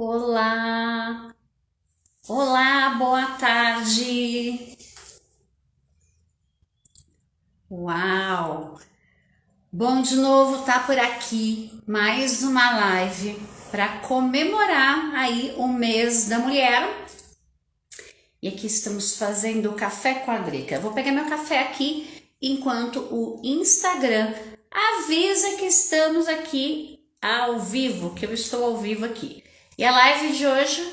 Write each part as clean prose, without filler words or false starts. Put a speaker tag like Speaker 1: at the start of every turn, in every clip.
Speaker 1: Olá, olá, boa tarde. Uau, bom de novo estar por aqui, mais uma live para comemorar aí o mês da mulher. E aqui estamos fazendo o café com a Drica. Eu vou pegar meu café aqui enquanto o Instagram avisa que estamos aqui ao vivo, que eu estou ao vivo aqui. E a live de hoje,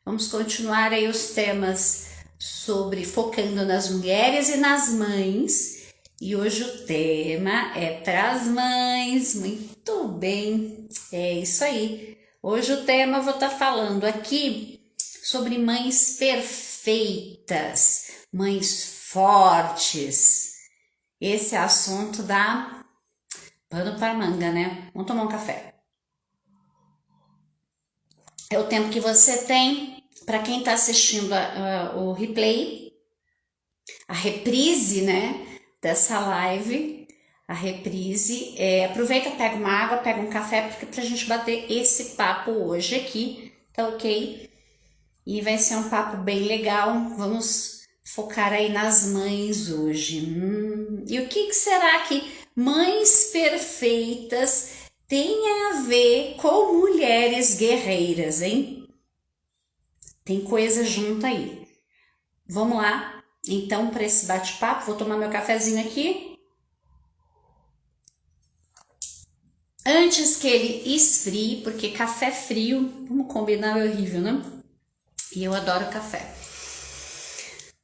Speaker 1: vamos continuar aí os temas sobre focando nas mulheres e nas mães. E hoje o tema é para as mães. Muito bem, é isso aí. Hoje o tema eu vou estar falando aqui sobre mães perfeitas, mães fortes. Esse assunto dá pano para manga, né? Vamos tomar um café. É o tempo que você tem para quem está assistindo o replay, a reprise, né, dessa live, a reprise. Aproveita, pega uma água, pega um café, porque pra gente bater esse papo hoje aqui, tá ok? E vai ser um papo bem legal. Vamos focar aí nas mães hoje. E o que será que mães perfeitas têm a ver com mulheres guerreiras, hein? Tem coisa junto aí. Vamos lá, então, para esse bate-papo. Vou tomar meu cafezinho aqui. Antes que ele esfrie, porque café frio, vamos combinar, é horrível, né? E eu adoro café.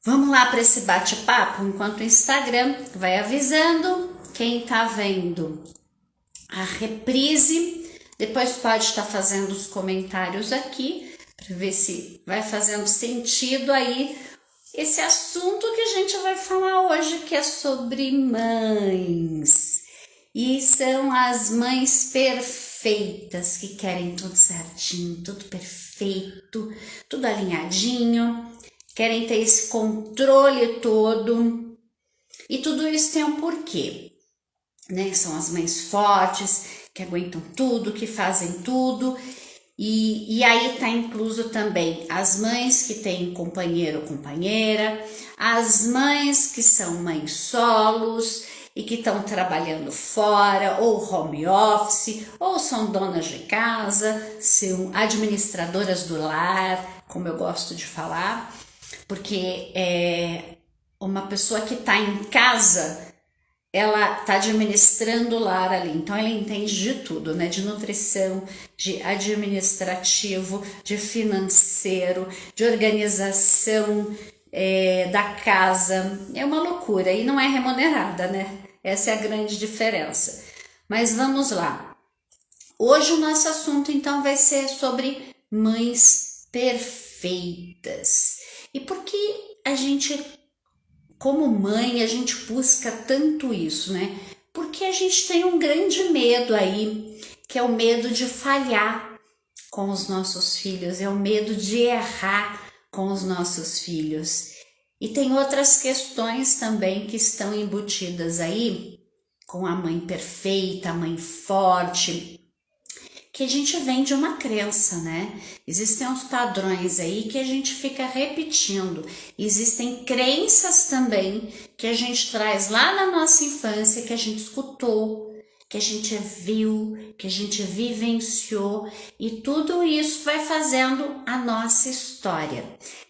Speaker 1: Vamos lá para esse bate-papo, enquanto o Instagram vai avisando quem tá vendo a reprise. Depois pode estar fazendo os comentários aqui, para ver se vai fazendo sentido aí esse assunto que a gente vai falar hoje, que é sobre mães. E são as mães perfeitas, que querem tudo certinho, tudo perfeito, tudo alinhadinho, querem ter esse controle todo. E tudo isso tem um porquê, né? São as mães fortes, que aguentam tudo, que fazem tudo. E aí tá incluso também as mães que têm companheiro ou companheira, as mães que são mães solos e que estão trabalhando fora, ou home office, ou são donas de casa, são administradoras do lar, como eu gosto de falar, porque uma pessoa que está em casa, ela está administrando o lar ali, então ela entende de tudo, né? De nutrição, de administrativo, de financeiro, de organização da casa. É uma loucura e não é remunerada, né? Essa é a grande diferença. Mas vamos lá. Hoje o nosso assunto então vai ser sobre mães perfeitas. E por que a gente, como mãe, a gente busca tanto isso, né? Porque a gente tem um grande medo aí, que é o medo de falhar com os nossos filhos, é o medo de errar com os nossos filhos. E tem outras questões também que estão embutidas aí com a mãe perfeita, a mãe forte, que a gente vem de uma crença, né? Existem uns padrões aí que a gente fica repetindo. Existem crenças também que a gente traz lá na nossa infância, que a gente escutou, que a gente viu, que a gente vivenciou, e tudo isso vai fazendo a nossa história.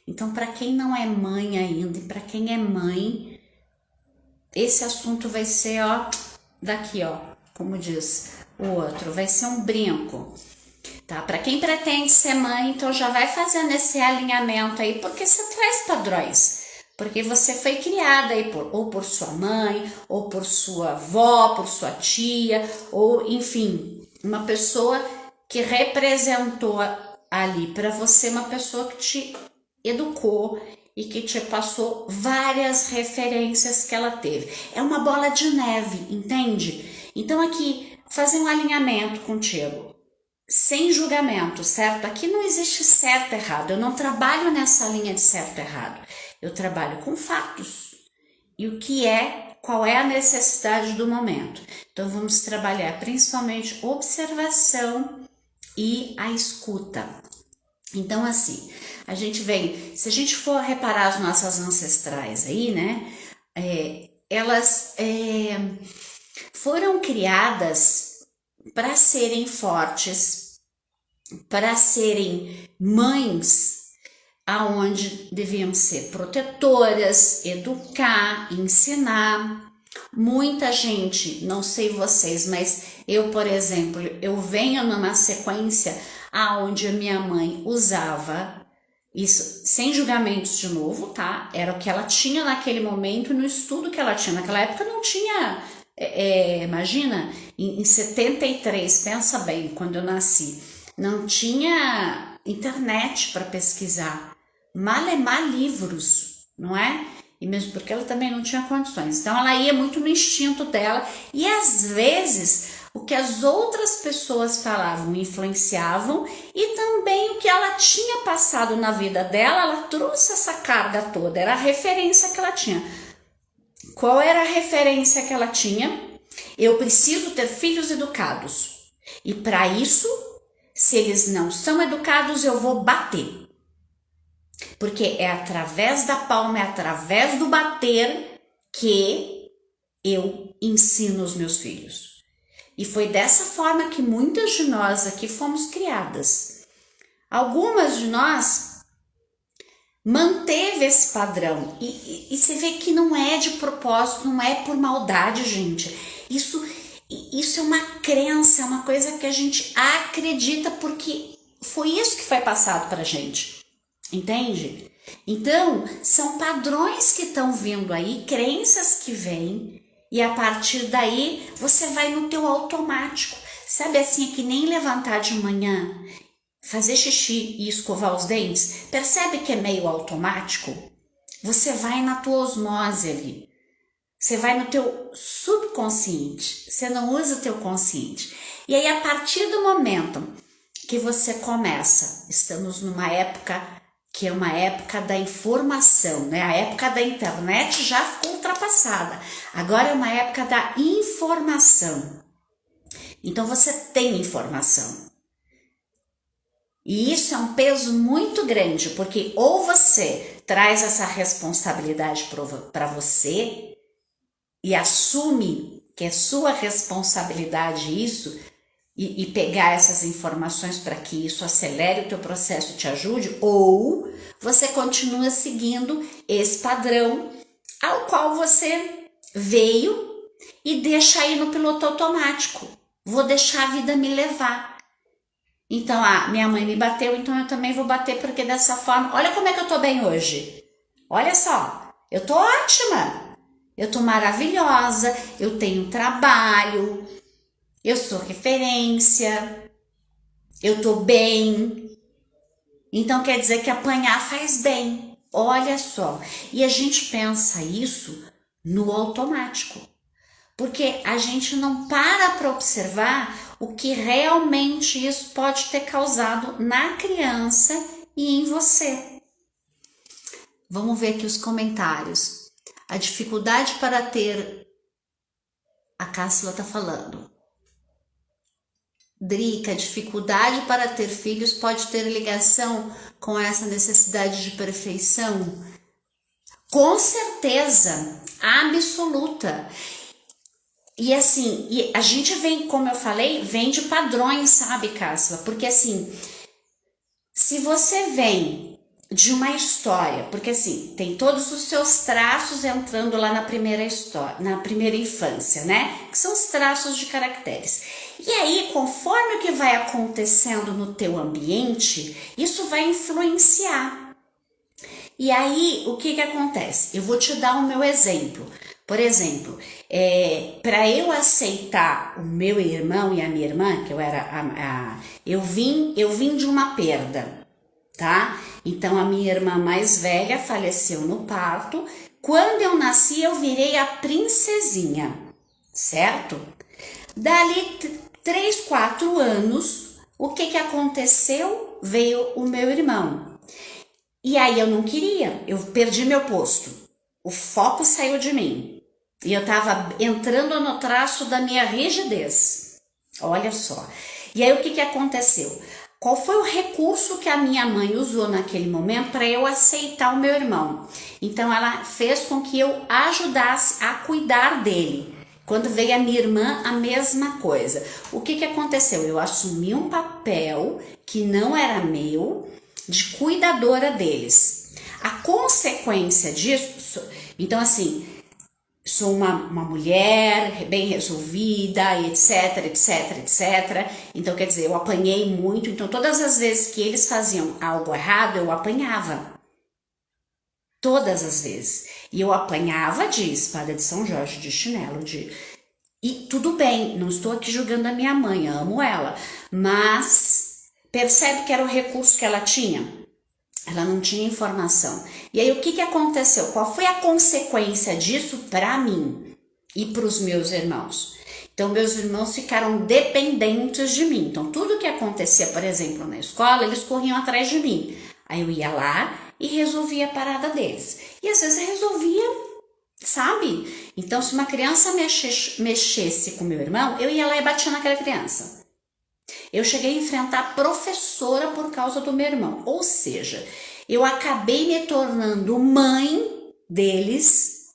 Speaker 1: Então, para quem não é mãe ainda e para quem é mãe, esse assunto vai ser, ó, daqui, ó, como diz o outro, vai ser um brinco, tá? Para quem pretende ser mãe, então já vai fazendo esse alinhamento aí, porque você traz padrões, porque você foi criada aí ou por sua mãe, ou por sua avó, por sua tia, ou enfim, uma pessoa que representou ali para você, uma pessoa que te educou e que te passou várias referências que ela teve. É uma bola de neve, entende? Então aqui, fazer um alinhamento contigo, sem julgamento, certo? Aqui não existe certo e errado, eu não trabalho nessa linha de certo e errado, eu trabalho com fatos. E o que é, qual é a necessidade do momento. Então vamos trabalhar principalmente observação e a escuta. Então, assim, a gente vem, se a gente for reparar as nossas ancestrais aí, né, elas foram criadas para serem fortes, para serem mães, aonde deviam ser protetoras, educar, ensinar. Muita gente, não sei vocês, mas eu, por exemplo, eu venho numa sequência aonde a minha mãe usava isso, sem julgamentos de novo, tá? Era o que ela tinha naquele momento, no estudo que ela tinha. Naquela época não tinha, imagina, em 73, pensa bem, quando eu nasci, não tinha internet para pesquisar, malemar livros, não é? E mesmo porque ela também não tinha condições. Então ela ia muito no instinto dela e às vezes o que as outras pessoas falavam influenciavam e também o que ela tinha passado na vida dela, ela trouxe essa carga toda, era a referência que ela tinha. Qual era a referência que ela tinha? Eu preciso ter filhos educados. E para isso, se eles não são educados, eu vou bater. Porque é através da palma, é através do bater que eu ensino os meus filhos. E foi dessa forma que muitas de nós aqui fomos criadas. Algumas de nós manteve esse padrão. E você vê que não é de propósito, não é por maldade, gente. Isso é uma crença, é uma coisa que a gente acredita porque foi isso que foi passado pra gente. Entende? Então, são padrões que estão vindo aí, crenças que vêm, e a partir daí você vai no teu automático. Sabe assim, é que nem levantar de manhã, fazer xixi e escovar os dentes, percebe que é meio automático? Você vai na tua osmose ali, você vai no teu subconsciente, você não usa o teu consciente. E aí a partir do momento que você começa, estamos numa época que é uma época da informação, né? A época da internet já ficou ultrapassada, agora é uma época da informação. Então você tem informação. E isso é um peso muito grande, porque ou você traz essa responsabilidade para você e assume que é sua responsabilidade isso, e pegar essas informações para que isso acelere o teu processo e te ajude, ou você continua seguindo esse padrão ao qual você veio e deixa aí no piloto automático. Vou deixar a vida me levar. Então, minha mãe me bateu, então eu também vou bater, porque dessa forma, olha como é que eu tô bem hoje. Olha só, eu tô ótima, eu tô maravilhosa, eu tenho trabalho, eu sou referência, eu tô bem. Então quer dizer que apanhar faz bem. Olha só. E a gente pensa isso no automático. Porque a gente não para observar o que realmente isso pode ter causado na criança e em você. Vamos ver aqui os comentários. A dificuldade para ter... A Cássila tá falando. Drica, a dificuldade para ter filhos pode ter ligação com essa necessidade de perfeição? Com certeza, absoluta. E assim, a gente vem, como eu falei, vem de padrões, sabe, Cássila? Porque assim, se você vem de uma história, porque assim, tem todos os seus traços entrando lá na primeira história, na primeira infância, né? Que são os traços de caracteres. E aí, conforme o que vai acontecendo no teu ambiente, isso vai influenciar. E aí, o que acontece? Eu vou te dar o meu exemplo. Por exemplo, para eu aceitar o meu irmão e a minha irmã, que eu era eu vim de uma perda, tá? Então a minha irmã mais velha faleceu no parto. Quando eu nasci, eu virei a princesinha, certo? Dali 3, 4 anos, o que aconteceu? Veio o meu irmão. E aí eu não queria, eu perdi meu posto. O foco saiu de mim. E eu tava entrando no traço da minha rigidez. Olha só. E aí o que aconteceu? qual foi o recurso que a minha mãe usou naquele momento para eu aceitar o meu irmão? Então ela fez com que eu ajudasse a cuidar dele. Quando veio a minha irmã, a mesma coisa. O que aconteceu? Eu assumi um papel que não era meu, de cuidadora deles. A consequência disso, então assim, sou uma mulher bem resolvida, etc, etc, etc. Então, quer dizer, eu apanhei muito. Então, todas as vezes que eles faziam algo errado, eu apanhava. Todas as vezes. E eu apanhava de espada de São Jorge, de chinelo, E tudo bem, não estou aqui julgando a minha mãe, amo ela. Mas percebe que era o recurso que ela tinha? Ela não tinha informação. E aí o que aconteceu? Qual foi a consequência disso para mim e para os meus irmãos? Então meus irmãos ficaram dependentes de mim. Então tudo que acontecia, por exemplo, na escola, eles corriam atrás de mim. Aí eu ia lá e resolvia a parada deles. E às vezes resolvia, sabe? Então se uma criança mexesse com meu irmão, eu ia lá e batia naquela criança. Eu cheguei a enfrentar a professora por causa do meu irmão. Ou seja, eu acabei me tornando mãe deles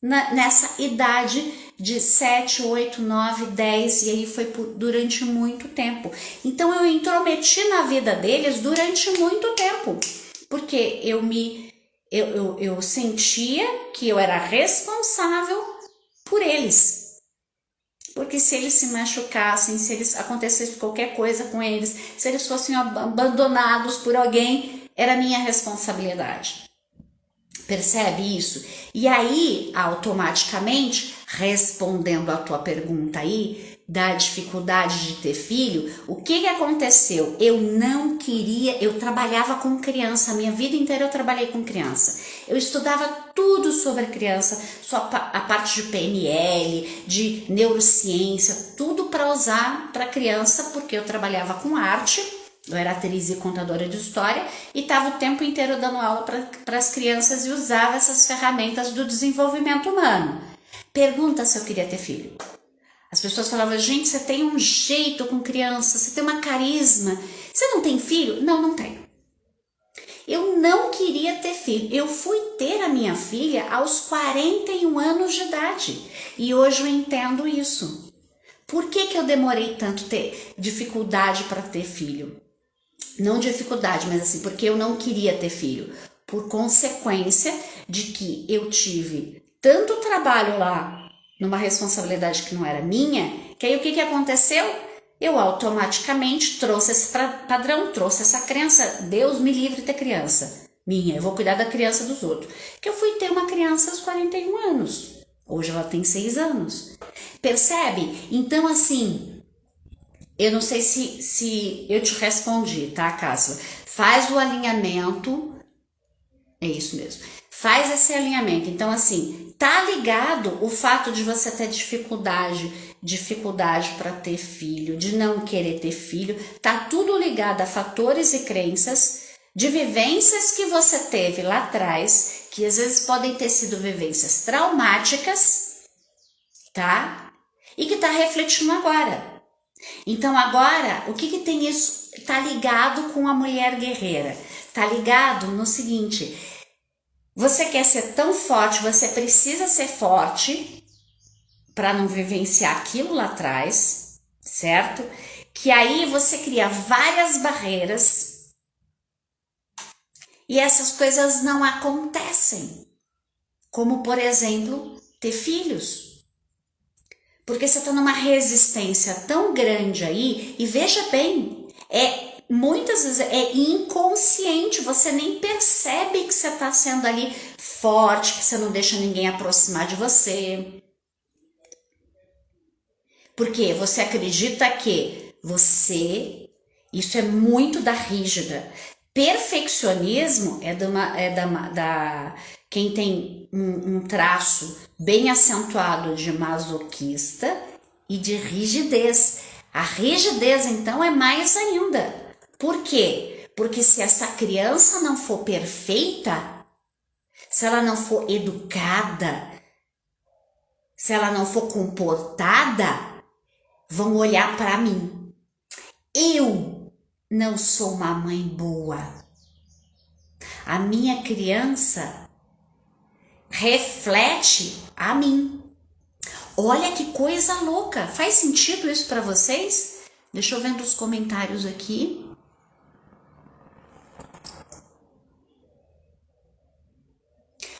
Speaker 1: nessa idade de 7, 8, 9, 10, e aí foi durante muito tempo. Então eu intrometi na vida deles durante muito tempo, porque eu sentia que eu era responsável por eles. Porque se eles se machucassem, se eles acontecesse qualquer coisa com eles, se eles fossem abandonados por alguém, era minha responsabilidade. Percebe isso? E aí, automaticamente, respondendo a tua pergunta aí, da dificuldade de ter filho, o que aconteceu? Eu não queria, eu trabalhava com criança, a minha vida inteira eu trabalhei com criança. Eu estudava tudo sobre a criança, só a parte de PNL, de neurociência, tudo para usar para criança, porque eu trabalhava com arte, eu era atriz e contadora de história e estava o tempo inteiro dando aula para as crianças e usava essas ferramentas do desenvolvimento humano. Pergunta se eu queria ter filho. As pessoas falavam, gente, você tem um jeito com criança, você tem uma carisma. Você não tem filho? Não, não tenho. Eu não queria ter filho. Eu fui ter a minha filha aos 41 anos de idade. E hoje eu entendo isso. Por que eu demorei tanto ter dificuldade para ter filho? Não dificuldade, mas assim, porque eu não queria ter filho. Por consequência de que eu tive tanto trabalho lá, numa responsabilidade que não era minha, que aí o que aconteceu? Eu automaticamente trouxe esse padrão, trouxe essa crença, Deus me livre de ter criança minha, eu vou cuidar da criança dos outros. Que eu fui ter uma criança aos 41 anos, hoje ela tem 6 anos. Percebe? Então assim, eu não sei se eu te respondi, tá, Cássio? Faz o alinhamento, é isso mesmo. Faz esse alinhamento. Então, assim, tá ligado o fato de você ter dificuldade para ter filho, de não querer ter filho, tá tudo ligado a fatores e crenças, de vivências que você teve lá atrás, que às vezes podem ter sido vivências traumáticas, tá? E que tá refletindo agora. Então, agora, o que tem isso? Tá ligado com a mulher guerreira. Tá ligado no seguinte: você quer ser tão forte, você precisa ser forte para não vivenciar aquilo lá atrás, certo? Que aí você cria várias barreiras e essas coisas não acontecem. Como, por exemplo, ter filhos. Porque você está numa resistência tão grande aí, e veja bem, muitas vezes é inconsciente, você nem percebe que você está sendo ali forte, que você não deixa ninguém aproximar de você. Porque você acredita que isso é muito da rígida. Perfeccionismo é da quem tem um traço bem acentuado de masoquista e de rigidez. A rigidez, então, é mais ainda. Por quê? Porque se essa criança não for perfeita, se ela não for educada, se ela não for comportada, vão olhar para mim. Eu não sou uma mãe boa. A minha criança reflete a mim. Olha que coisa louca. Faz sentido isso para vocês? Deixa eu ver os comentários aqui.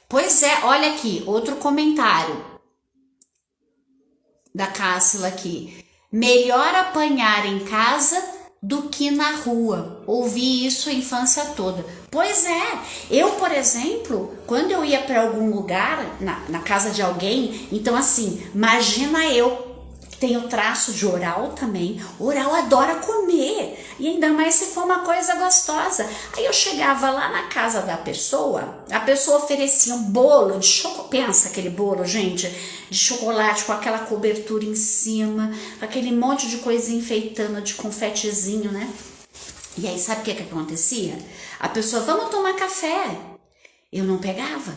Speaker 1: Pois é, olha aqui, outro comentário da Cássila aqui. Melhor apanhar em casa do que na rua. Ouvi isso a infância toda. Pois é, eu, por exemplo, quando eu ia para algum lugar, na casa de alguém, então assim, imagina eu, que tenho traço de oral também, oral adora comer, e ainda mais se for uma coisa gostosa. Aí eu chegava lá na casa da pessoa, a pessoa oferecia um bolo de chocolate, pensa aquele bolo, gente, de chocolate com aquela cobertura em cima, aquele monte de coisa enfeitando de confetezinho, né? E aí sabe o que acontecia? A pessoa, vamos tomar café. Eu não pegava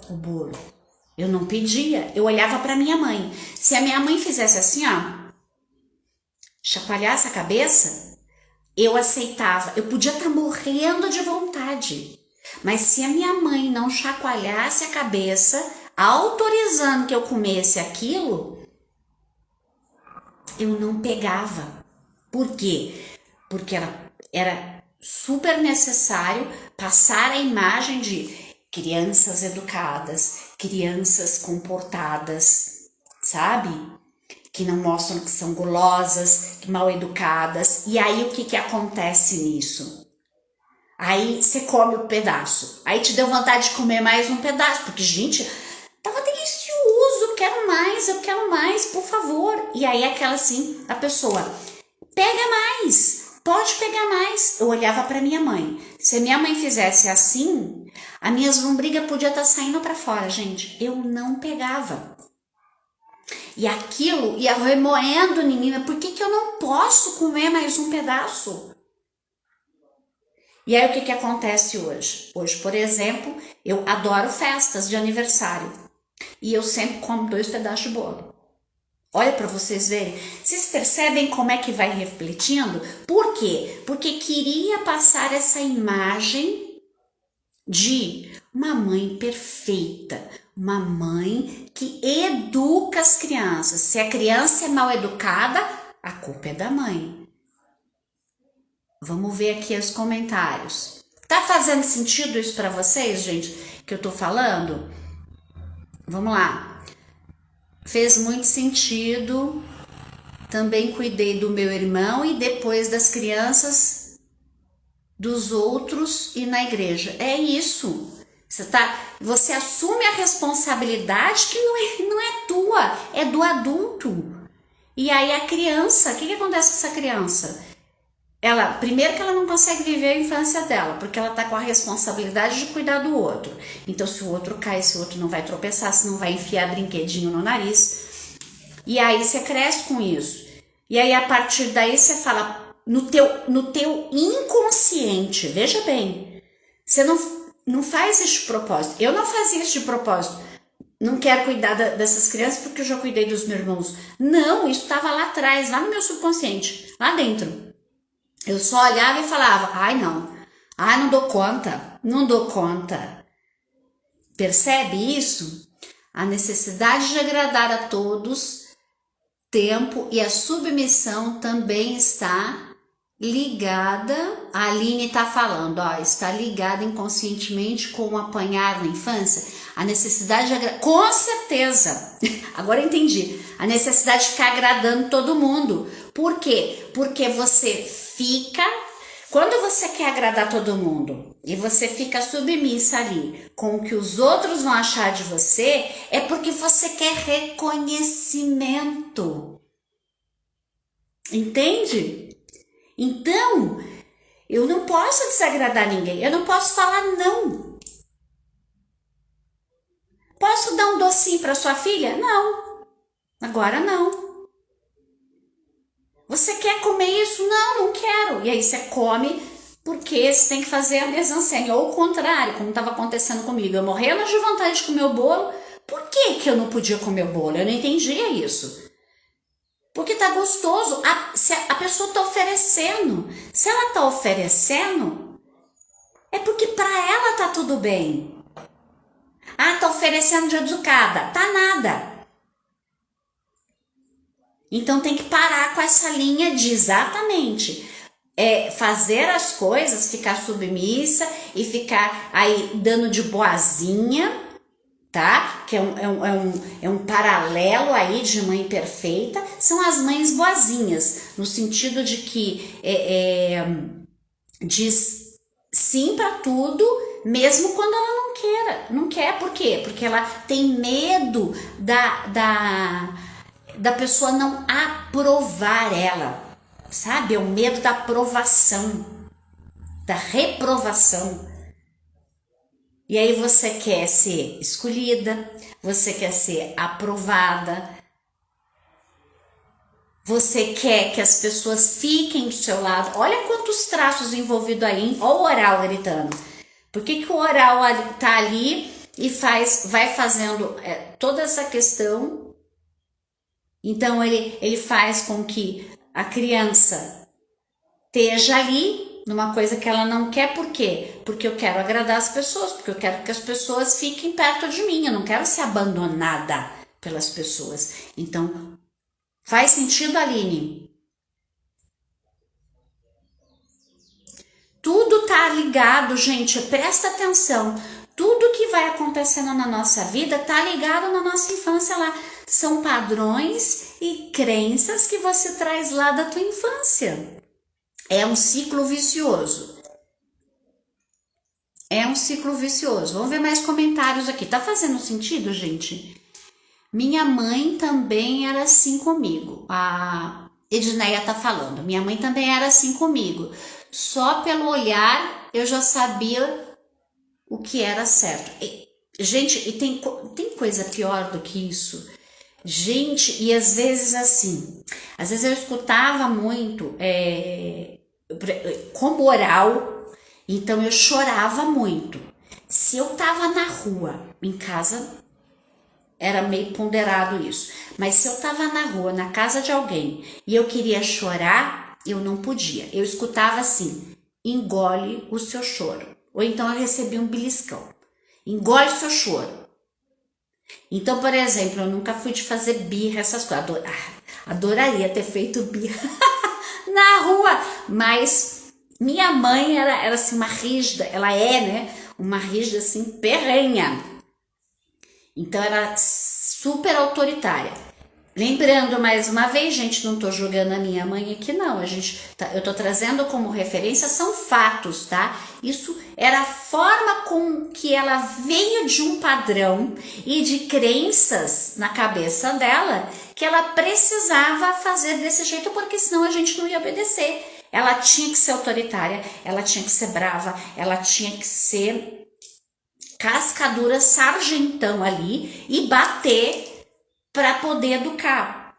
Speaker 1: o bolo. Eu não pedia. Eu olhava para minha mãe. Se a minha mãe fizesse assim, ó, chacoalhasse a cabeça, eu aceitava. Eu podia estar morrendo de vontade. Mas se a minha mãe não chacoalhasse a cabeça, autorizando que eu comesse aquilo, eu não pegava. Por quê? Porque era super necessário passar a imagem de crianças educadas, crianças comportadas, sabe? Que não mostram que são gulosas, que mal educadas. E aí o que acontece nisso? Aí você come o pedaço. Aí te deu vontade de comer mais um pedaço, porque, gente, tava delicioso, eu quero mais, por favor. E aí aquela assim, a pessoa, pega mais. Pode pegar mais. Eu olhava para minha mãe. Se minha mãe fizesse assim, as minhas lombrigas podiam estar saindo para fora, gente. Eu não pegava. E aquilo ia remoendo em mim. Por que eu não posso comer mais um pedaço? E aí o que acontece hoje? Hoje, por exemplo, eu adoro festas de aniversário. E eu sempre como 2 pedaços de bolo. Olha para vocês verem. Vocês percebem como é que vai refletindo? Por quê? Porque queria passar essa imagem de uma mãe perfeita, uma mãe que educa as crianças. Se a criança é mal educada, a culpa é da mãe. Vamos ver aqui os comentários. Tá fazendo sentido isso para vocês, gente, que eu tô falando? Vamos lá. Fez muito sentido. Também cuidei do meu irmão e depois das crianças dos outros e na igreja. É isso. Você assume a responsabilidade que não é tua, é do adulto. E aí a criança, o que acontece com essa criança? Primeiro que ela não consegue viver a infância dela, porque ela tá com a responsabilidade de cuidar do outro. Então se o outro cai, se o outro não vai tropeçar, se não vai enfiar brinquedinho no nariz. E aí você cresce com isso. E aí a partir daí você fala, no teu inconsciente, veja bem, você não faz isso de propósito. Eu não fazia isso de propósito. Não quero cuidar dessas crianças porque eu já cuidei dos meus irmãos. Não, isso estava lá atrás, lá no meu subconsciente, lá dentro. Eu só olhava e falava, não dou conta. Percebe isso? A necessidade de agradar a todos, tempo e a submissão também está ligada, a Aline está falando, está ligada inconscientemente com o apanhar na infância, a necessidade de agradar, com certeza, agora eu entendi, a necessidade de ficar agradando todo mundo. Por quê? Porque quando você quer agradar todo mundo e você fica submissa ali com o que os outros vão achar de você, é porque você quer reconhecimento. Entende? Então, eu não posso desagradar ninguém, eu não posso falar não. Posso dar um docinho para sua filha? Não, agora não. Você quer comer isso? Não quero. E aí você come porque você tem que fazer a mise-en-scène. Ou o contrário, como estava acontecendo comigo. Eu morrendo de vontade de comer o bolo. Por que eu não podia comer o bolo? Eu não entendia isso. Porque tá gostoso. Se a pessoa tá oferecendo. Se ela tá oferecendo, é porque para ela tá tudo bem. Ah, tá oferecendo de educada. Tá nada. Então tem que parar com essa linha de exatamente fazer as coisas, ficar submissa e ficar aí dando de boazinha, tá? Que é um paralelo aí de mãe perfeita. São as mães boazinhas, no sentido de que diz sim para tudo, mesmo quando ela não queira. Não quer, por quê? Porque ela tem medo da pessoa não aprovar ela, sabe? É o medo da aprovação, da reprovação. E aí você quer ser escolhida, você quer ser aprovada, você quer que as pessoas fiquem do seu lado. Olha quantos traços envolvidos aí, hein? Olha o oral gritando. Por que o oral tá ali e vai fazendo toda essa questão? Então ele faz com que a criança esteja ali numa coisa que ela não quer. Por quê? Porque eu quero agradar as pessoas, porque eu quero que as pessoas fiquem perto de mim, eu não quero ser abandonada pelas pessoas. Então, faz sentido, Aline? Tudo tá ligado, gente, presta atenção. Tudo que vai acontecendo na nossa vida tá ligado na nossa infância lá. São padrões e crenças que você traz lá da tua infância. É um ciclo vicioso. É um ciclo vicioso. Vamos ver mais comentários aqui. Tá fazendo sentido, gente? Minha mãe também era assim comigo. A Edneia tá falando. Minha mãe também era assim comigo. Só pelo olhar eu já sabia o que era certo. Gente, e tem coisa pior do que isso. Gente, e às vezes assim, às vezes eu escutava muito como oral, então eu chorava muito. Se eu tava na rua, em casa, era meio ponderado isso, mas se eu tava na rua, na casa de alguém, e eu queria chorar, eu não podia. Eu escutava assim, engole o seu choro. Ou então eu recebia um beliscão. Engole o seu choro. Então, por exemplo, eu nunca fui de fazer birra, essas coisas. Adoraria ter feito birra na rua, mas minha mãe era assim uma rígida, ela né, uma rígida assim perrenha. Então era super autoritária. Lembrando mais uma vez, gente, não tô julgando a minha mãe aqui não, eu tô trazendo como referência, são fatos, tá? Isso era a forma com que ela veio de um padrão e de crenças na cabeça dela, que ela precisava fazer desse jeito, porque senão a gente não ia obedecer. Ela tinha que ser autoritária, ela tinha que ser brava, ela tinha que ser cascadura, sargentão ali e bater para poder educar,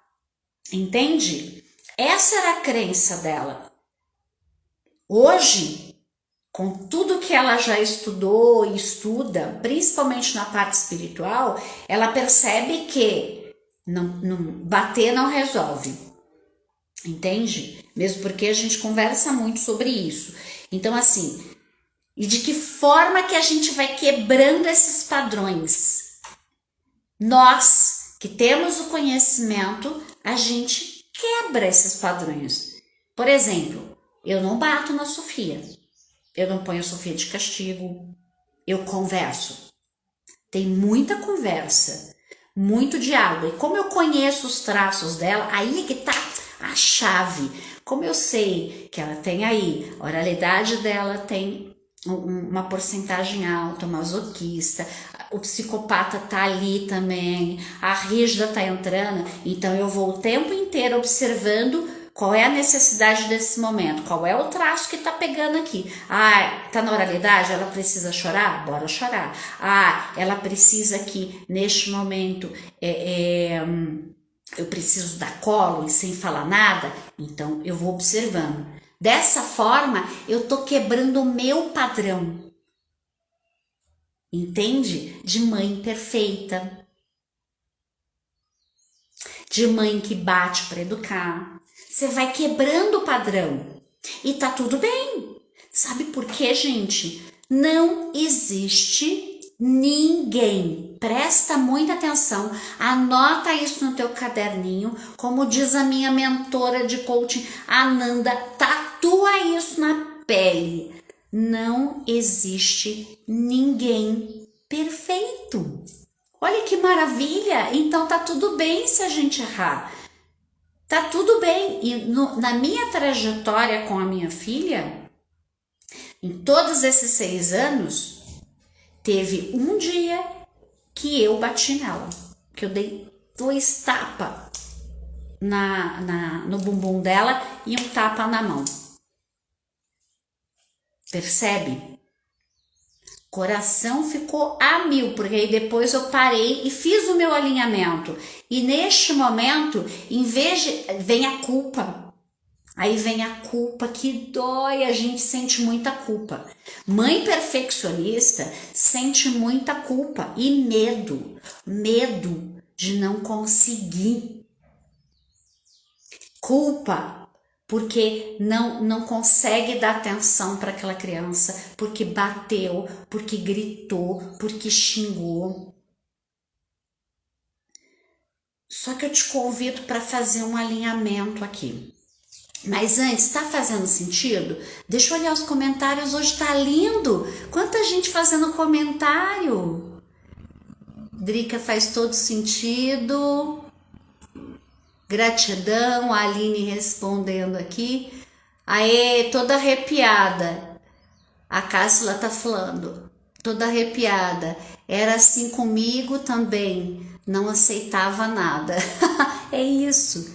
Speaker 1: entende? Essa era a crença dela. Hoje, com tudo que ela já estudou e estuda, principalmente na parte espiritual, ela percebe que bater não resolve, entende? Mesmo porque a gente conversa muito sobre isso. Então, assim, e de que forma que a gente vai quebrando esses padrões? Nós que temos o conhecimento, a gente quebra esses padrões. Por exemplo, eu não bato na Sofia, eu não ponho a Sofia de castigo, eu converso. Tem muita conversa, muito diálogo. E como eu conheço os traços dela, aí é que tá a chave. Como eu sei que ela tem aí, a oralidade dela tem uma porcentagem alta, masoquista, o psicopata tá ali também, a rígida tá entrando, então eu vou o tempo inteiro observando qual é a necessidade desse momento, qual é o traço que tá pegando aqui. Ah, tá na oralidade, ela precisa chorar? Bora chorar. Ah, ela precisa que neste momento eu preciso dar colo e sem falar nada, então eu vou observando. Dessa forma, eu tô quebrando o meu padrão. Entende? De mãe perfeita. de mãe que bate para educar. Você vai quebrando o padrão e tá tudo bem. Sabe por quê, gente? Não existe ninguém. Presta muita atenção, anota isso no teu caderninho, como diz a minha mentora de coaching, Ananda, tatua isso na pele. Não existe ninguém perfeito. Olha que maravilha! Então tá tudo bem se a gente errar. Tá tudo bem. E na minha trajetória com a minha filha, em todos esses 6 anos, teve um dia que eu bati nela, que eu dei 2 tapas no bumbum dela e um tapa na mão. Percebe? Coração ficou a 1000, porque aí depois eu parei e fiz o meu alinhamento. E neste momento, em vez de... vem a culpa. Aí vem a culpa que dói, a gente sente muita culpa. Mãe perfeccionista sente muita culpa e medo de não conseguir. Culpa porque não consegue dar atenção para aquela criança, porque bateu, porque gritou, porque xingou. Só que eu te convido para fazer um alinhamento aqui. Mas antes, tá fazendo sentido? Deixa eu olhar os comentários, hoje tá lindo. Quanta gente fazendo comentário. Drica, faz todo sentido. Gratidão, a Aline respondendo aqui. Aê, toda arrepiada. A Cássila tá falando. Toda arrepiada. Era assim comigo também. Não aceitava nada. É isso.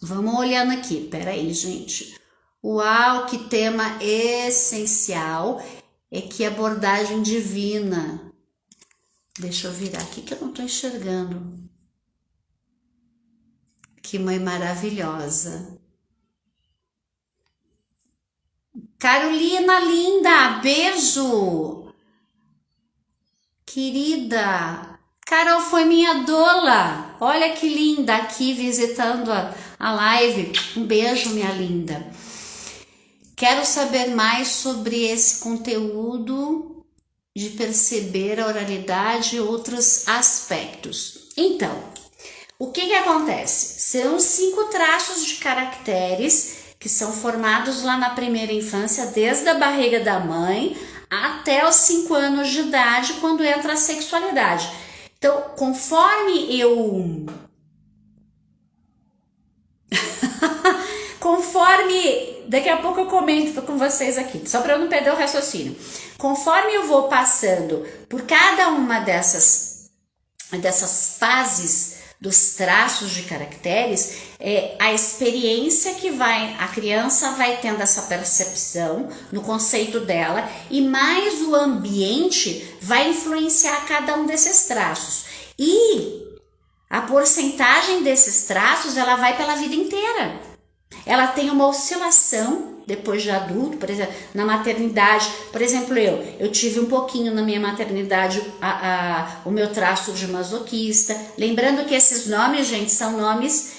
Speaker 1: Vamos olhando aqui, peraí, gente. Uau, que tema essencial. É que abordagem divina. Deixa eu virar aqui que eu não tô enxergando. Que mãe maravilhosa. Carolina linda, beijo. Querida. Carol foi minha doula. Olha que linda aqui visitando a live. Um beijo, minha linda. Quero saber mais sobre esse conteúdo de perceber a oralidade e outros aspectos. Então, o que acontece? São 5 traços de caracteres que são formados lá na primeira infância, desde a barriga da mãe até os 5 anos de idade, quando entra a sexualidade. Então, conforme daqui a pouco eu comento com vocês aqui, só para eu não perder o raciocínio. Conforme eu vou passando por cada uma dessas fases dos traços de caracteres, a experiência que a criança vai tendo essa percepção no conceito dela, e mais o ambiente vai influenciar cada um desses traços. E a porcentagem desses traços, ela vai pela vida inteira. Ela tem uma oscilação depois de adulto, por exemplo, na maternidade. Por exemplo, eu tive um pouquinho na minha maternidade o meu traço de masoquista. Lembrando que esses nomes, gente, são nomes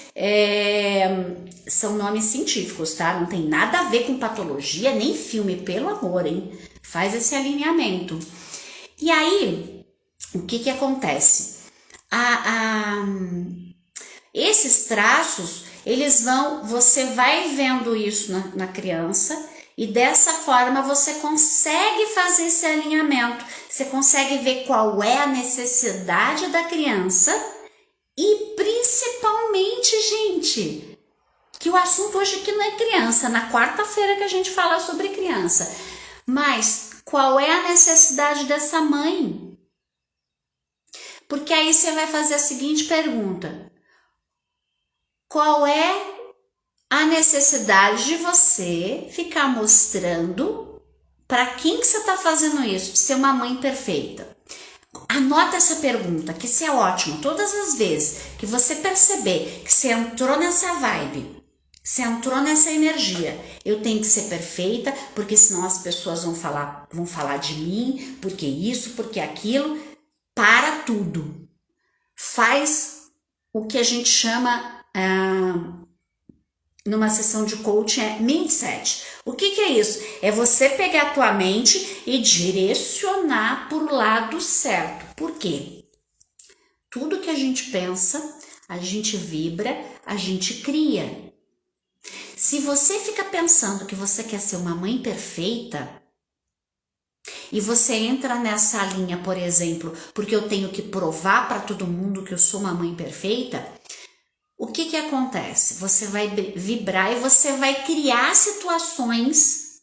Speaker 1: científicos, tá? Não tem nada a ver com patologia, nem filme, pelo amor, hein? Faz esse alinhamento. E aí, o que acontece? Esses traços, você vai vendo isso na criança, e dessa forma você consegue fazer esse alinhamento, você consegue ver qual é a necessidade da criança, e principalmente, gente, que o assunto hoje aqui não é criança, na quarta-feira que a gente fala sobre criança, mas qual é a necessidade dessa mãe? Porque aí você vai fazer a seguinte pergunta: qual é a necessidade de você ficar mostrando para quem que você está fazendo isso, de ser uma mãe perfeita? Anota essa pergunta, que isso é ótimo. Todas as vezes que você perceber que você entrou nessa vibe, você entrou nessa energia, eu tenho que ser perfeita, porque senão as pessoas vão falar de mim, porque isso, porque aquilo, para tudo. faz o que a gente chama, numa sessão de coaching, mindset. O que é isso? É você pegar a tua mente e direcionar para o lado certo. Por quê? Tudo que a gente pensa, a gente vibra, a gente cria. Se você fica pensando que você quer ser uma mãe perfeita, e você entra nessa linha, por exemplo, porque eu tenho que provar para todo mundo que eu sou uma mãe perfeita, o que acontece? Você vai vibrar e você vai criar situações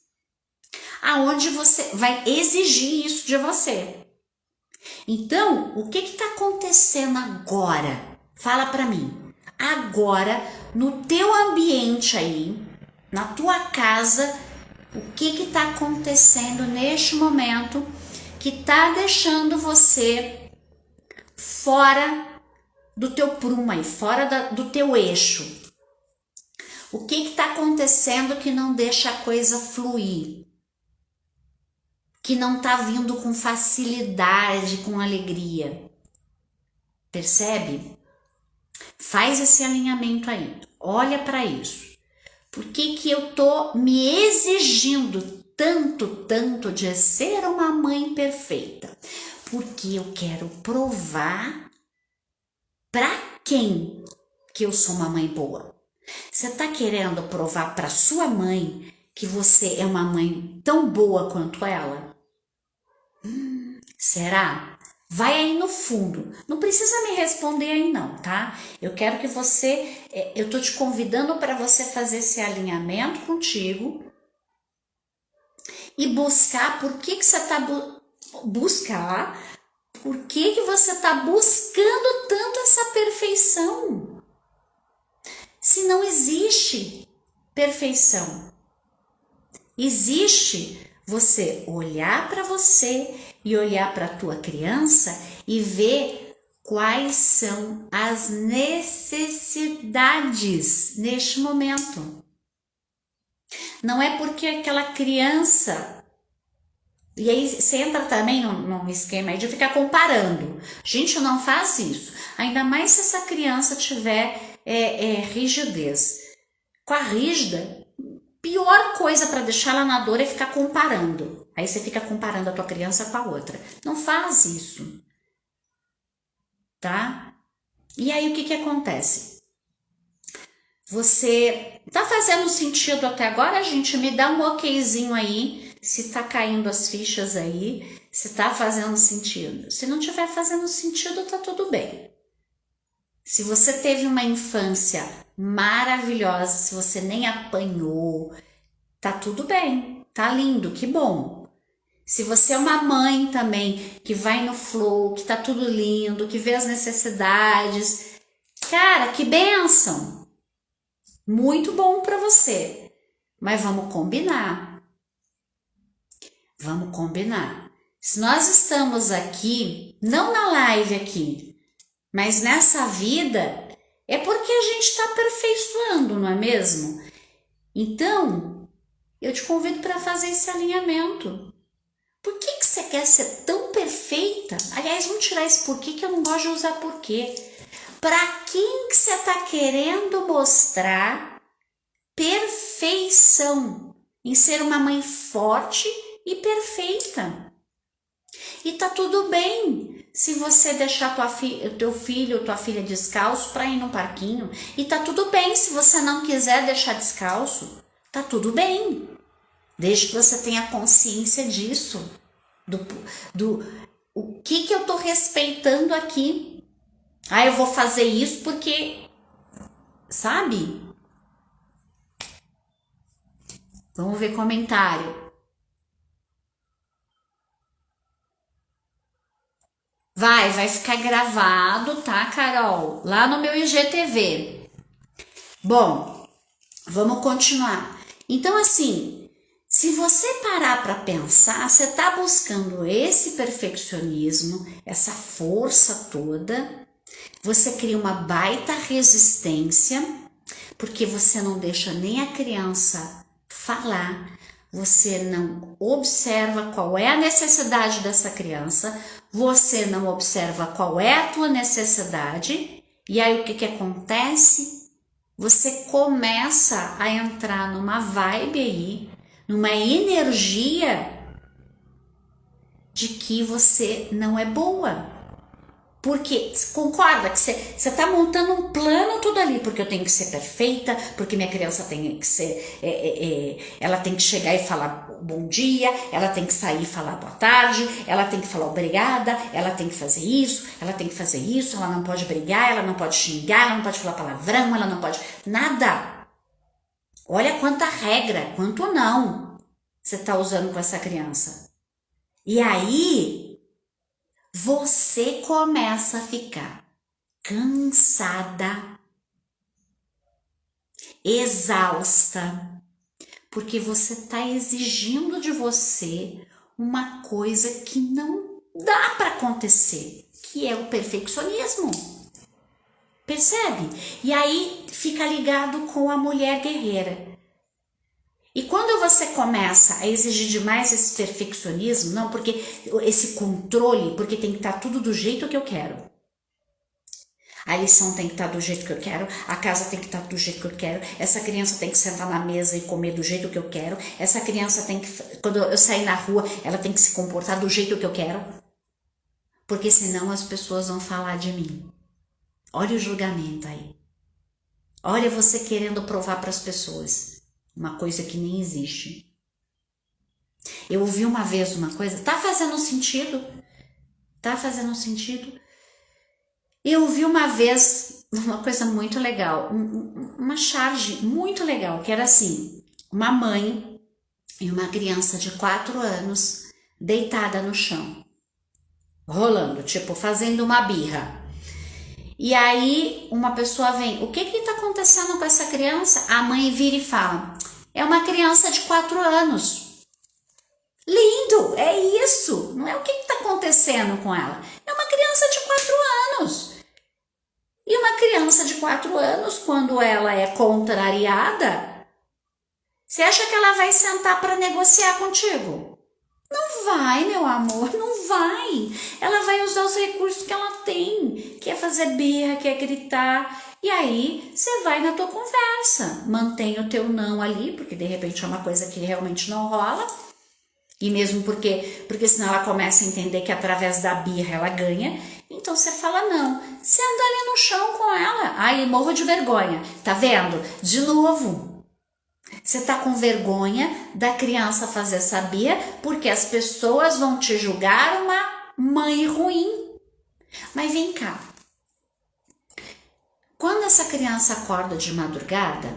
Speaker 1: aonde você vai exigir isso de você. Então, o que está acontecendo agora? Fala para mim. Agora, no teu ambiente aí, na tua casa, o que está acontecendo neste momento que está deixando você fora do teu prumo aí, fora do teu eixo? O que está acontecendo que não deixa a coisa fluir? Que não está vindo com facilidade, com alegria? Percebe? Faz esse alinhamento aí, olha para isso. Por que eu tô me exigindo tanto de ser uma mãe perfeita? Porque eu quero provar para quem que eu sou uma mãe boa. Você tá querendo provar para sua mãe que você é uma mãe tão boa quanto ela? Será? Vai aí no fundo. Não precisa me responder aí não, tá? Eu quero que você, eu tô te convidando para você fazer esse alinhamento contigo e buscar por que você tá por que você tá buscando tanto essa perfeição? Se não existe perfeição. Existe você olhar para você e olhar para a tua criança e ver quais são as necessidades neste momento. Não é porque aquela criança... E aí você entra também num esquema aí de ficar comparando. Gente, não faz isso. Ainda mais se essa criança tiver rigidez. Com a rígida, pior coisa para deixar ela na dor é ficar comparando. Aí você fica comparando a tua criança com a outra. Não faz isso. Tá? E aí o que acontece? Você tá fazendo sentido até agora, gente? Me dá um okzinho aí. Se tá caindo as fichas aí, se tá fazendo sentido. Se não tiver fazendo sentido, tá tudo bem. Se você teve uma infância maravilhosa, se você nem apanhou, tá tudo bem, tá lindo, que bom. Se você é uma mãe também, que vai no flow, que tá tudo lindo, que vê as necessidades, cara, que bênção. Muito bom para você. Mas vamos combinar. Vamos combinar. Se nós estamos aqui, não na live aqui, mas nessa vida, é porque a gente está aperfeiçoando, não é mesmo? Então, eu te convido para fazer esse alinhamento. Por que você quer ser tão perfeita? Aliás, vamos tirar esse porquê, que eu não gosto de usar porquê. Para quem que você está querendo mostrar perfeição em ser uma mãe forte e perfeita? E tá tudo bem se você deixar teu filho ou tua filha descalço para ir no parquinho. E tá tudo bem se você não quiser deixar descalço. Tá tudo bem. Desde que você tenha consciência disso. O que eu tô respeitando aqui. Ah, eu vou fazer isso porque... Sabe? Vamos ver comentário. Vai ficar gravado, tá, Carol? Lá no meu IGTV. Bom, vamos continuar. Então, assim, se você parar para pensar, você tá buscando esse perfeccionismo, essa força toda, você cria uma baita resistência, porque você não deixa nem a criança falar, você não observa qual é a necessidade dessa criança, você não observa qual é a tua necessidade, e aí o que acontece? Você começa a entrar numa vibe aí, numa energia de que você não é boa. Porque, concorda que você tá montando um plano tudo ali, porque eu tenho que ser perfeita, porque minha criança tem que ser, ela tem que chegar e falar bom dia, ela tem que sair e falar boa tarde, ela tem que falar obrigada, ela tem que fazer isso, ela tem que fazer isso, ela não pode brigar, ela não pode xingar, ela não pode falar palavrão, ela não pode nada. Olha quanta regra, quanto não você tá usando com essa criança. E aí você começa a ficar cansada, exausta, porque você está exigindo de você uma coisa que não dá para acontecer, que é o perfeccionismo. Percebe? E aí fica ligado com a mulher guerreira. E quando você começa a exigir demais esse perfeccionismo, não, porque esse controle, porque tem que estar tudo do jeito que eu quero. A lição tem que estar do jeito que eu quero, a casa tem que estar do jeito que eu quero, essa criança tem que sentar na mesa e comer do jeito que eu quero, essa criança tem que, quando eu sair na rua, ela tem que se comportar do jeito que eu quero, porque senão as pessoas vão falar de mim. Olha o julgamento aí. Olha você querendo provar para as pessoas uma coisa que nem existe. Eu ouvi uma vez uma coisa, tá fazendo sentido? Tá fazendo sentido? Eu ouvi uma vez uma coisa muito legal, uma charge muito legal, que era assim, uma mãe e uma criança de 4 anos deitada no chão, rolando, tipo, fazendo uma birra. E aí uma pessoa vem, o que tá acontecendo com essa criança? A mãe vira e fala, é uma criança de 4 anos. Lindo, é isso. Não é o que tá acontecendo com ela. É uma criança de 4 anos. E uma criança de 4 anos, quando ela é contrariada, você acha que ela vai sentar para negociar contigo? Não vai, meu amor, não vai. Ela vai usar os recursos que ela tem. Quer fazer birra, quer gritar. E aí, você vai na tua conversa. Mantém o teu não ali, porque de repente é uma coisa que realmente não rola. E mesmo porque senão ela começa a entender que através da birra ela ganha. Então você fala não. Você anda ali no chão com ela. Ai, morro de vergonha. Tá vendo? De novo. Você tá com vergonha da criança fazer essa birra porque as pessoas vão te julgar uma mãe ruim. Mas vem cá. Quando essa criança acorda de madrugada,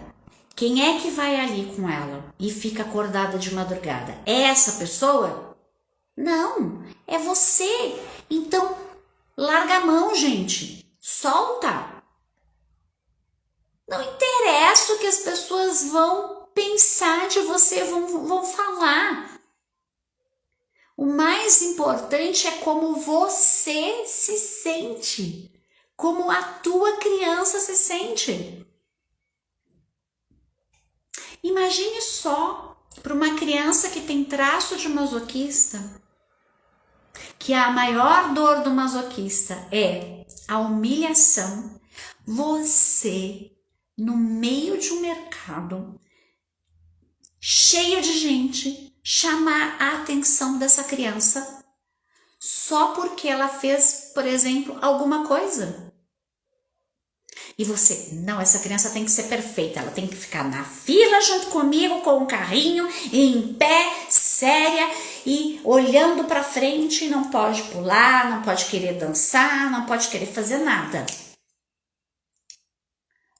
Speaker 1: quem é que vai ali com ela e fica acordada de madrugada? É essa pessoa? Não, é você. Então, larga a mão, gente. Solta. Não interessa o que as pessoas vão pensar de você, vão falar. O mais importante é como você se sente. Como a tua criança se sente. Imagine só para uma criança que tem traço de masoquista, que a maior dor do masoquista é a humilhação, você no meio de um mercado cheio de gente chamar a atenção dessa criança só porque ela fez, por exemplo, alguma coisa. E você, não, essa criança tem que ser perfeita, ela tem que ficar na fila junto comigo com um carrinho, em pé, séria e olhando para frente, não pode pular, não pode querer dançar, não pode querer fazer nada.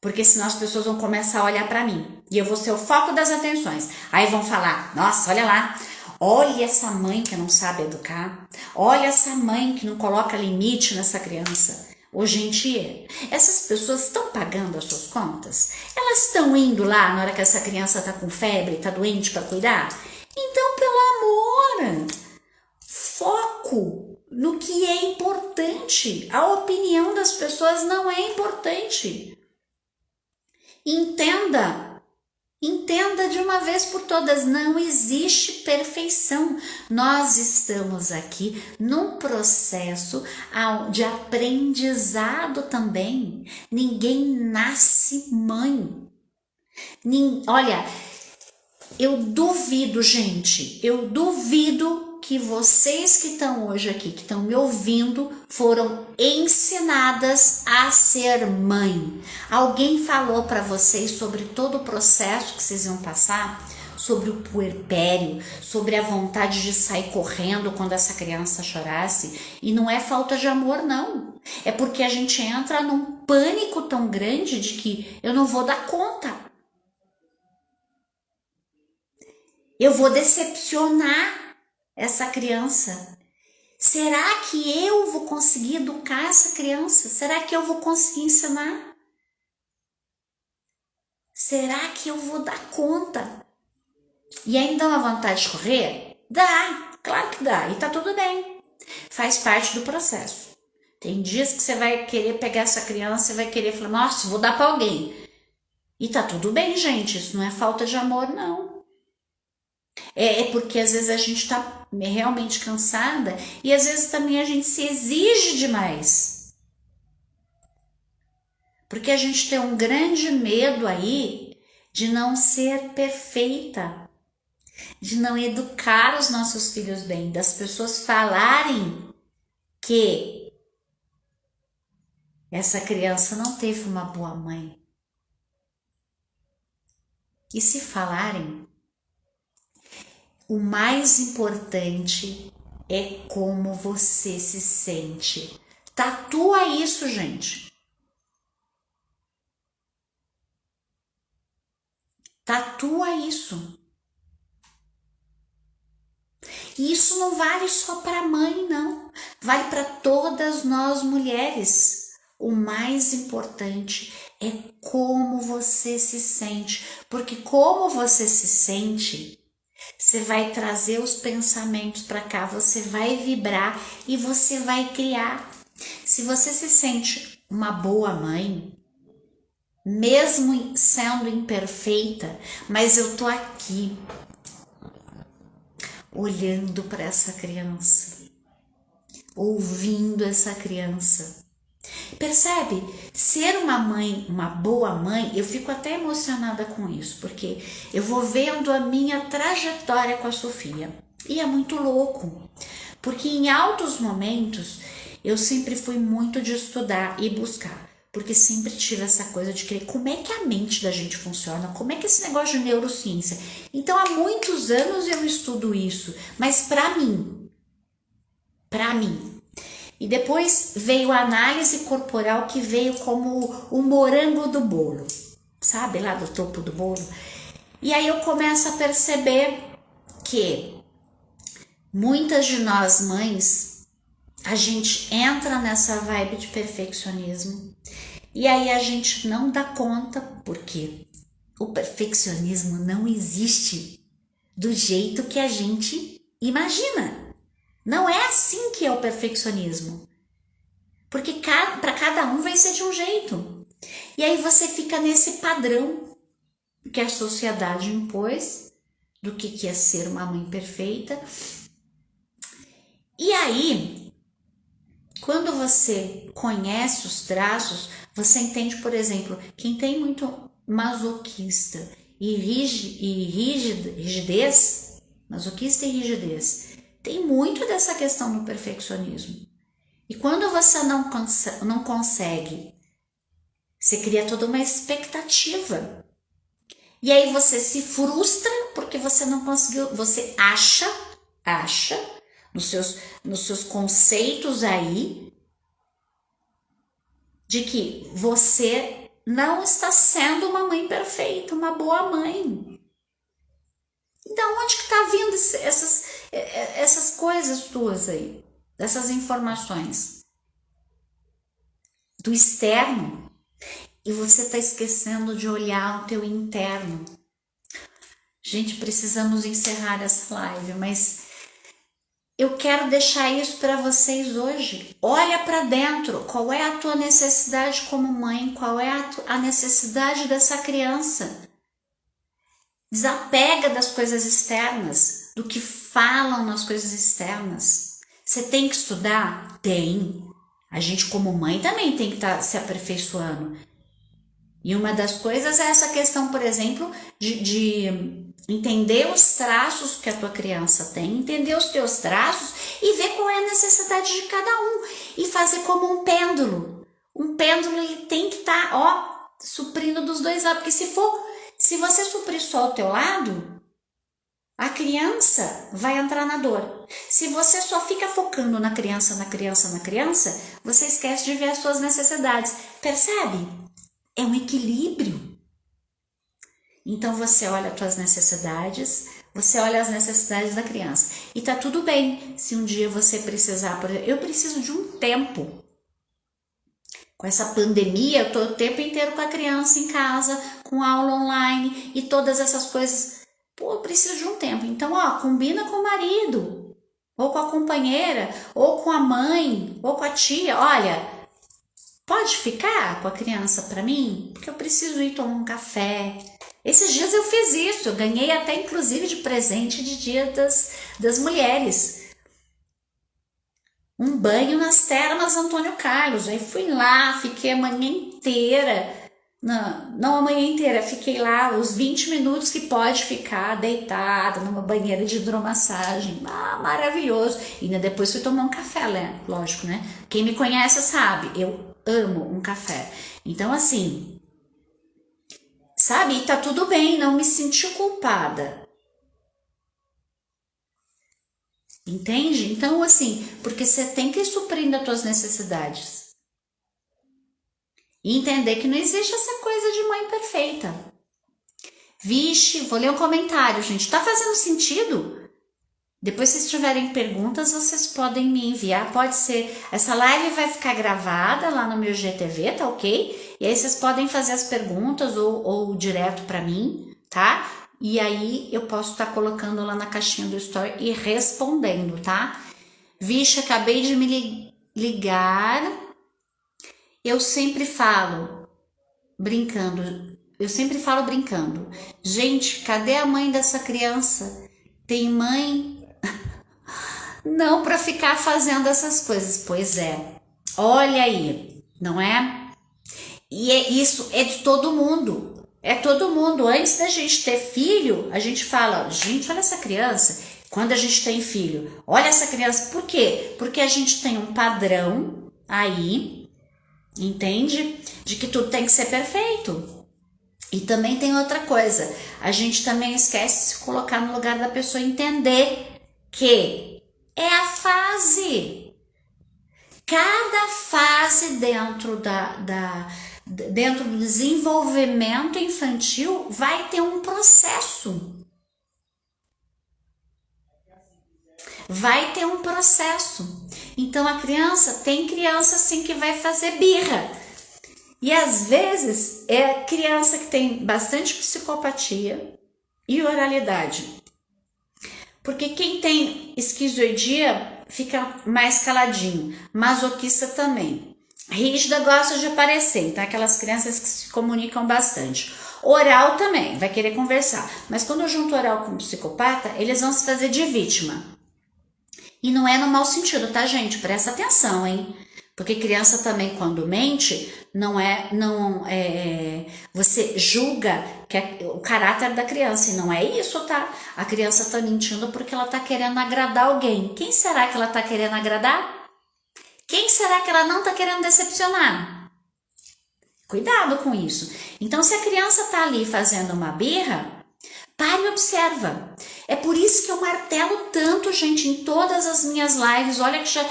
Speaker 1: Porque senão as pessoas vão começar a olhar para mim e eu vou ser o foco das atenções. Aí vão falar, nossa, olha lá, olha essa mãe que não sabe educar, olha essa mãe que não coloca limite nessa criança. Hoje em dia, essas pessoas estão pagando as suas contas? Elas estão indo lá na hora que essa criança está com febre, está doente para cuidar? Então, pelo amor, foco no que é importante. A opinião das pessoas não é importante. Entenda Entenda de uma vez por todas, não existe perfeição. Nós estamos aqui num processo de aprendizado também. Ninguém nasce mãe. Olha, eu duvido, gente, eu duvido que vocês que estão hoje aqui, que estão me ouvindo, foram ensinadas a ser mãe. Alguém falou para vocês sobre todo o processo que vocês iam passar, sobre o puerpério, sobre a vontade de sair correndo quando essa criança chorasse, e não é falta de amor, não. É porque a gente entra num pânico tão grande de que eu não vou dar conta. Eu vou decepcionar essa criança. Será que eu vou conseguir educar essa criança? Será que eu vou conseguir ensinar? Será que eu vou dar conta? E ainda dá uma vontade de correr? Dá, claro que dá. E tá tudo bem. Faz parte do processo. Tem dias que você vai querer pegar essa criança e vai querer falar, nossa, vou dar para alguém. E tá tudo bem, gente. Isso não é falta de amor, não. É porque às vezes a gente tá realmente cansada e às vezes também a gente se exige demais. Porque a gente tem um grande medo aí de não ser perfeita, de não educar os nossos filhos bem, das pessoas falarem que essa criança não teve uma boa mãe. E se falarem, o mais importante é como você se sente. Tatua isso, gente. Tatua isso. E isso não vale só para a mãe, não. Vale para todas nós mulheres. O mais importante é como você se sente. Porque como você se sente, você vai trazer os pensamentos para cá, você vai vibrar e você vai criar. Se você se sente uma boa mãe, mesmo sendo imperfeita, mas eu tô aqui olhando para essa criança, ouvindo essa criança. Percebe? Ser uma mãe, uma boa mãe, eu fico até emocionada com isso, porque eu vou vendo a minha trajetória com a Sofia. E é muito louco, porque em altos momentos eu sempre fui muito de estudar e buscar, porque sempre tive essa coisa de querer como é que a mente da gente funciona, como é que esse negócio de neurociência. Então há muitos anos eu estudo isso, mas para mim. E depois veio a análise corporal, que veio como o morango do bolo, sabe, lá do topo do bolo. E aí eu começo a perceber que muitas de nós mães, a gente entra nessa vibe de perfeccionismo e aí a gente não dá conta, porque o perfeccionismo não existe do jeito que a gente imagina. Não é assim que é o perfeccionismo. Porque para cada um vai ser de um jeito. E aí você fica nesse padrão que a sociedade impôs do que é ser uma mãe perfeita. E aí, quando você conhece os traços, você entende, por exemplo, quem tem muito masoquista e rigidez, masoquista e rigidez, tem muito dessa questão do perfeccionismo. E quando você não consegue, você cria toda uma expectativa. E aí você se frustra porque você não conseguiu, você acha nos seus conceitos aí de que você não está sendo uma mãe perfeita, uma boa mãe. Então, onde que tá vindo essas coisas tuas aí? Essas informações? Do externo. E você tá esquecendo de olhar o teu interno. Gente, precisamos encerrar essa live, mas eu quero deixar isso para vocês hoje. Olha para dentro. Qual é a tua necessidade como mãe? Qual é a necessidade dessa criança? Desapega das coisas externas, do que falam nas coisas externas. Você tem que estudar? Tem. A gente como mãe também tem que estar se aperfeiçoando. E uma das coisas é essa questão, por exemplo, de entender os traços que a tua criança tem, entender os teus traços e ver qual é a necessidade de cada um. E fazer como um pêndulo. Um pêndulo ele tem que estar, suprindo dos dois lados. Porque se você suprir só o teu lado, a criança vai entrar na dor. Se você só fica focando na criança, você esquece de ver as suas necessidades. Percebe? É um equilíbrio. Então você olha as tuas necessidades, você olha as necessidades da criança. E tá tudo bem se um dia você precisar, por exemplo, eu preciso de um tempo. Com essa pandemia, eu tô o tempo inteiro com a criança em casa, com aula online e todas essas coisas. Pô, eu preciso de um tempo. Então, combina com o marido, ou com a companheira, ou com a mãe, ou com a tia. Olha, pode ficar com a criança para mim? Porque eu preciso ir tomar um café. Esses dias eu fiz isso, eu ganhei até inclusive de presente de Dia das Mulheres. Um banho nas termas Antônio Carlos. Aí fui lá, fiquei a manhã inteira. Não a manhã inteira, fiquei lá os 20 minutos que pode ficar deitada numa banheira de hidromassagem. Maravilhoso. E ainda depois fui tomar um café, né? Lógico, né? Quem me conhece sabe, eu amo um café. Então, assim, sabe? E tá tudo bem, não me senti culpada. Entende? Então, assim, porque você tem que ir suprindo as tuas necessidades. E entender que não existe essa coisa de mãe perfeita. Vixe, vou ler um comentário, gente. Tá fazendo sentido? Depois, se tiverem perguntas, vocês podem me enviar. Pode ser... Essa live vai ficar gravada lá no meu GTV, tá ok? E aí vocês podem fazer as perguntas ou direto para mim, tá? E aí eu posso estar colocando lá na caixinha do story e respondendo, tá? Vixe, acabei de me ligar. Eu sempre falo brincando. Gente, cadê a mãe dessa criança? Tem mãe? Não para ficar fazendo essas coisas. Pois é. Olha aí, não é? E isso é de todo mundo. É todo mundo. Antes da gente ter filho, a gente fala, gente, olha essa criança. Quando a gente tem filho, olha essa criança. Por quê? Porque a gente tem um padrão aí, entende? De que tudo tem que ser perfeito. E também tem outra coisa. A gente também esquece de se colocar no lugar da pessoa e entender que é a fase. Cada fase dentro dentro do desenvolvimento infantil vai ter um processo. Vai ter um processo. Então tem criança assim que vai fazer birra. E às vezes é criança que tem bastante psicopatia e oralidade. Porque quem tem esquizoidia fica mais caladinho. Masoquista também. Rígida gosta de aparecer, então aquelas crianças que se comunicam bastante. Oral também, vai querer conversar. Mas quando eu junto oral com psicopata, eles vão se fazer de vítima. E não é no mau sentido, tá, gente? Presta atenção, hein? Porque criança também, quando mente, você julga que é o caráter da criança. E não é isso, tá? A criança tá mentindo porque ela tá querendo agradar alguém. Quem será que ela tá querendo agradar? Quem será que ela não está querendo decepcionar? Cuidado com isso. Então, se a criança está ali fazendo uma birra, pare e observa. É por isso que eu martelo tanto, gente, em todas as minhas lives. Olha que já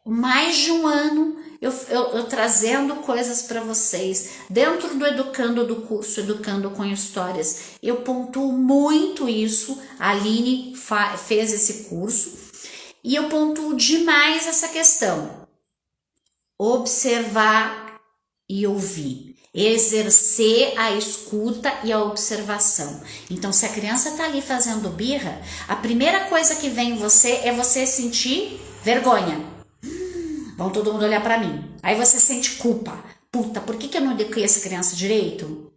Speaker 1: mais de um ano eu trazendo coisas para vocês. Dentro do Educando, do curso Educando com Histórias, eu pontuo muito isso. A Aline fez esse curso. E eu pontuo demais essa questão. Observar e ouvir, exercer a escuta e a observação. Então, se a criança tá ali fazendo birra, a primeira coisa que vem em você é você sentir vergonha. Vão todo mundo olhar para mim. Aí você sente culpa. Puta, por que eu não eduquei essa criança direito?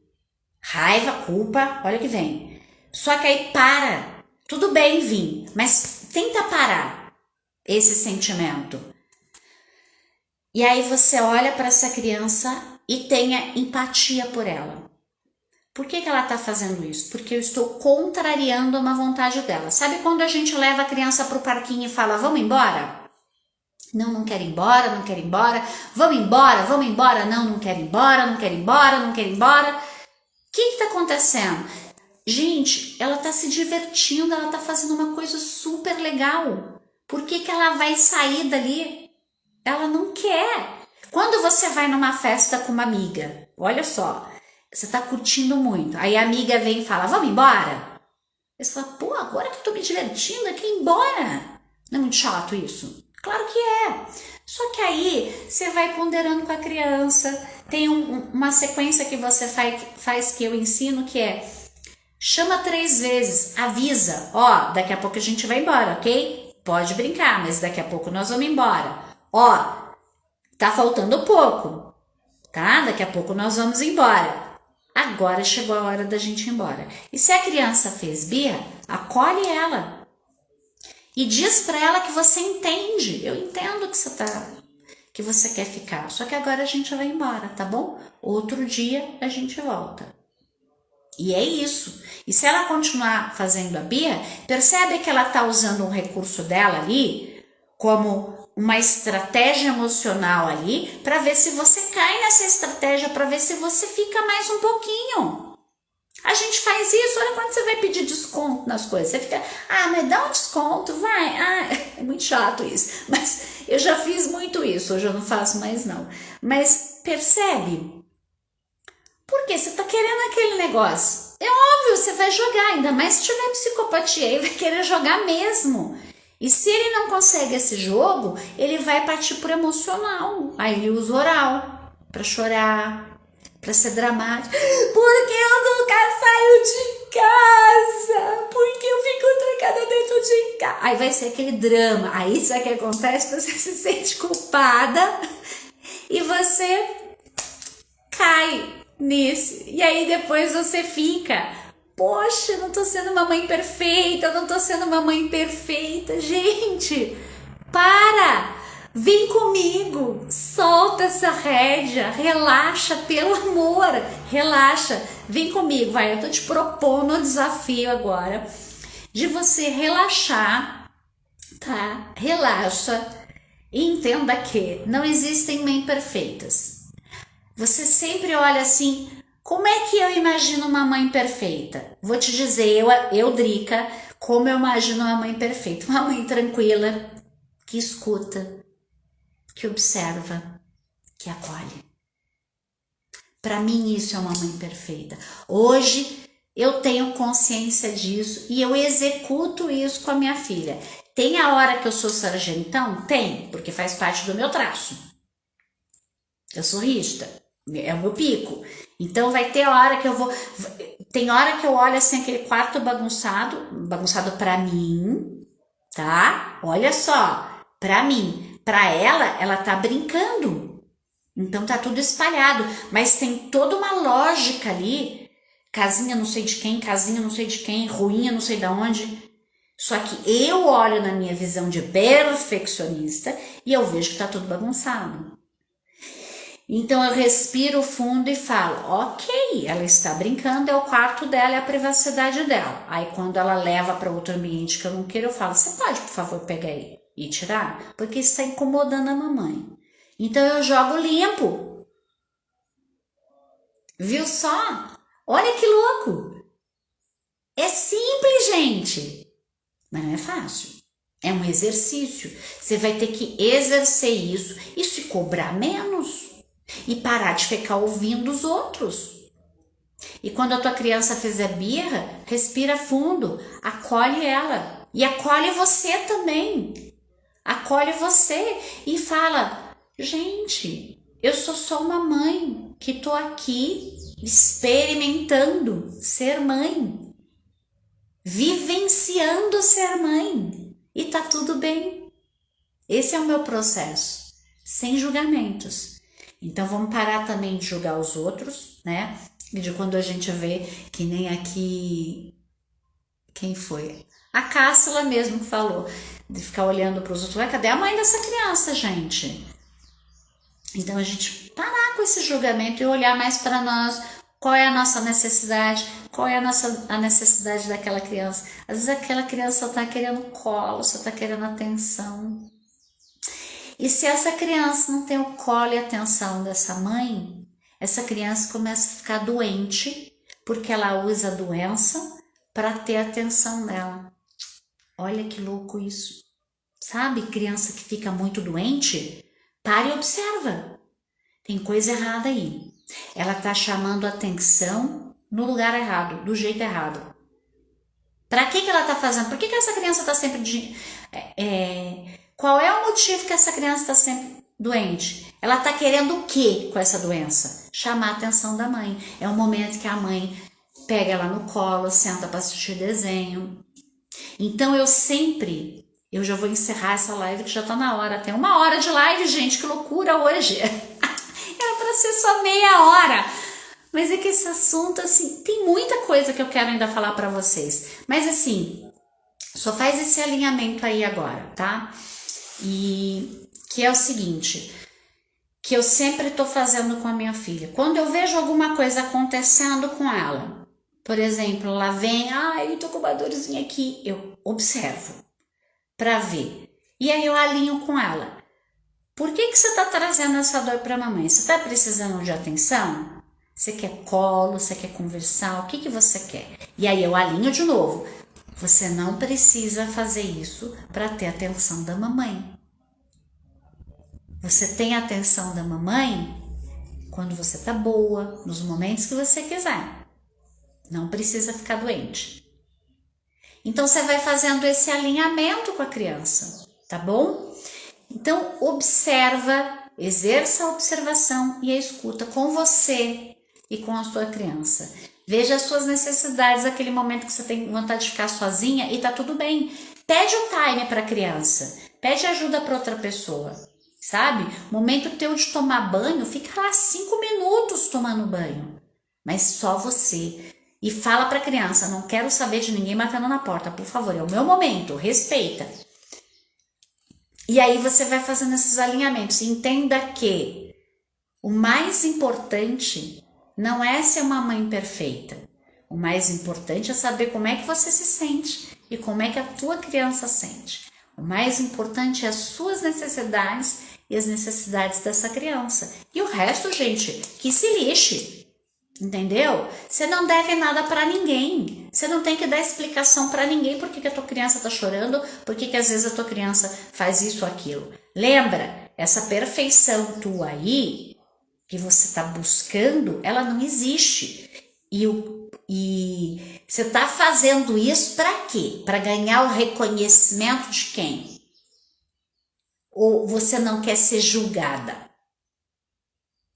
Speaker 1: Raiva, culpa, olha o que vem. Só que aí para. Tudo bem vir, mas tenta parar esse sentimento. E aí você olha para essa criança e tenha empatia por ela. Por que ela está fazendo isso? Porque eu estou contrariando uma vontade dela. Sabe quando a gente leva a criança para o parquinho e fala, vamos embora? Não, não quero ir embora, não quero ir embora. Vamos embora. Não, não quero ir embora, não quero ir embora, não quero ir embora. O que está acontecendo? Gente, ela está se divertindo, ela está fazendo uma coisa super legal. Por que ela vai sair dali? Ela não quer. Quando você vai numa festa com uma amiga, olha só, você está curtindo muito. Aí a amiga vem e fala, vamos embora? Você fala, pô, agora que eu tô me divertindo, eu quero ir embora. Não é muito chato isso? Claro que é. Só que aí você vai ponderando com a criança. Tem uma sequência que você faz que eu ensino, que é chama 3 vezes, avisa, ó, daqui a pouco a gente vai embora, ok? Pode brincar, mas daqui a pouco nós vamos embora. Ó, tá faltando pouco, tá? Daqui a pouco nós vamos embora. Agora chegou a hora da gente ir embora. E se a criança fez birra, acolhe ela. E diz pra ela que você entende. Eu entendo que você quer ficar. Só que agora a gente vai embora, tá bom? Outro dia a gente volta. E é isso. E se ela continuar fazendo a birra, percebe que ela tá usando um recurso dela ali como uma estratégia emocional ali para ver se você cai nessa estratégia, para ver se você fica mais um pouquinho. A gente faz isso, olha quando você vai pedir desconto nas coisas. Você fica, mas dá um desconto, vai. É muito chato isso. Mas eu já fiz muito isso, hoje eu não faço mais não. Mas percebe? Porque você tá querendo aquele negócio. É óbvio, você vai jogar, ainda mais se tiver psicopatia, ele vai querer jogar mesmo. E se ele não consegue esse jogo, ele vai partir pro emocional. Aí ele usa oral para chorar, para ser dramático. Porque eu nunca saio de casa? Porque eu fico trancada dentro de casa? Aí vai ser aquele drama. Aí isso é que acontece, você se sente culpada e você cai nisso. E aí depois você fica... Poxa, eu não tô sendo uma mãe perfeita, eu não tô sendo uma mãe perfeita. Gente, para! Vem comigo, solta essa rédea, relaxa, pelo amor, relaxa. Vem comigo, vai, eu tô te propondo um desafio agora de você relaxar, tá? Relaxa e entenda que não existem mães perfeitas. Você sempre olha assim... Como é que eu imagino uma mãe perfeita? Vou te dizer, eu Drica, como eu imagino uma mãe perfeita. Uma mãe tranquila, que escuta, que observa, que acolhe. Para mim isso é uma mãe perfeita. Hoje eu tenho consciência disso e eu executo isso com a minha filha. Tem a hora que eu sou sargentão? Tem, porque faz parte do meu traço. Eu sou rígida, é o meu pico. Então vai ter hora que eu vou... Tem hora que eu olho assim aquele quarto bagunçado pra mim, tá? Olha só, pra mim. Pra ela tá brincando. Então tá tudo espalhado. Mas tem toda uma lógica ali. Casinha não sei de quem, casinha não sei de quem, ruinha não sei de onde. Só que eu olho na minha visão de perfeccionista e eu vejo que tá tudo bagunçado. Então eu respiro fundo e falo, ok, ela está brincando, é o quarto dela, é a privacidade dela. Aí quando ela leva para outro ambiente que eu não quero, eu falo, você pode por favor pegar aí e tirar? Porque isso está incomodando a mamãe. Então eu jogo limpo. Viu só? Olha que louco. É simples, gente. Mas não é fácil. É um exercício. Você vai ter que exercer isso e se cobrar menos. E parar de ficar ouvindo os outros. E quando a tua criança fizer birra, respira fundo, acolhe ela. E acolhe você também. Acolhe você e fala, gente, eu sou só uma mãe que tô aqui experimentando ser mãe. Vivenciando ser mãe. E tá tudo bem. Esse é o meu processo. Sem julgamentos. Então vamos parar também de julgar os outros, né? E de quando a gente vê que nem aqui Quem foi? A Cássila mesmo que falou, de ficar olhando para os outros. Ué, cadê a mãe dessa criança, gente? Então a gente parar com esse julgamento e olhar mais para nós. Qual é a nossa necessidade? Qual é a necessidade daquela criança? Às vezes aquela criança só está querendo colo, só está querendo atenção. E se essa criança não tem o colo e a atenção dessa mãe, essa criança começa a ficar doente, porque ela usa a doença para ter a atenção dela. Olha que louco isso. Sabe, criança que fica muito doente? Para e observa. Tem coisa errada aí. Ela está chamando atenção no lugar errado, do jeito errado. Para que ela está fazendo? Por que essa criança está sempre... Qual é o motivo que essa criança está sempre doente? Ela está querendo o que com essa doença? Chamar a atenção da mãe. É o momento que a mãe pega ela no colo, senta para assistir desenho. Então eu já vou encerrar essa live que já está na hora. Tem 1 hora de live, gente, que loucura hoje. Era para ser só meia hora. Mas é que esse assunto, assim, tem muita coisa que eu quero ainda falar para vocês. Mas assim, só faz esse alinhamento aí agora, tá? E que é o seguinte, que eu sempre tô fazendo com a minha filha. Quando eu vejo alguma coisa acontecendo com ela, por exemplo, ela vem, eu tô com uma dorzinha aqui, eu observo para ver. E aí eu alinho com ela. Por que você tá trazendo essa dor para a mamãe? Você tá precisando de atenção? Você quer colo? Você quer conversar? O que você quer? E aí eu alinho de novo. Você não precisa fazer isso para ter a atenção da mamãe. Você tem a atenção da mamãe quando você tá boa, nos momentos que você quiser. Não precisa ficar doente. Então você vai fazendo esse alinhamento com a criança, tá bom? Então observa, exerça a observação e a escuta com você e com a sua criança. Veja as suas necessidades, aquele momento que você tem vontade de ficar sozinha e tá tudo bem. Pede um time para a criança, pede ajuda para outra pessoa, sabe? Momento teu de tomar banho, fica lá 5 minutos tomando banho, mas só você. E fala para a criança, não quero saber de ninguém batendo na porta, por favor, é o meu momento, respeita. E aí você vai fazendo esses alinhamentos. Entenda que o mais importante não é ser uma mãe perfeita. O mais importante é saber como é que você se sente e como é que a tua criança sente. O mais importante é as suas necessidades e as necessidades dessa criança. E o resto, gente, que se lixe. Entendeu? Você não deve nada para ninguém. Você não tem que dar explicação para ninguém por que a tua criança tá chorando, por que às vezes a tua criança faz isso ou aquilo. Lembra, essa perfeição tua aí, que você tá buscando, ela não existe. E você tá fazendo isso para quê? Para ganhar o reconhecimento de quem? Ou você não quer ser julgada?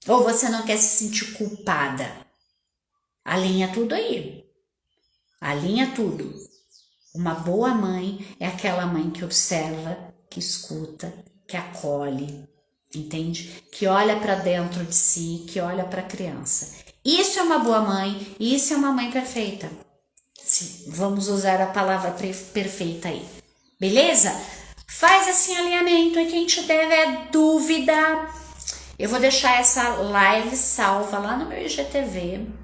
Speaker 1: Ou você não quer se sentir culpada? Alinha tudo aí. Alinha tudo. Uma boa mãe é aquela mãe que observa, que escuta, que acolhe, entende? Que olha para dentro de si, que olha para a criança. Isso é uma boa mãe, isso é uma mãe perfeita. Vamos usar a palavra perfeita aí. Beleza? Faz esse alinhamento e quem tiver dúvida, eu vou deixar essa live salva lá no meu IGTV.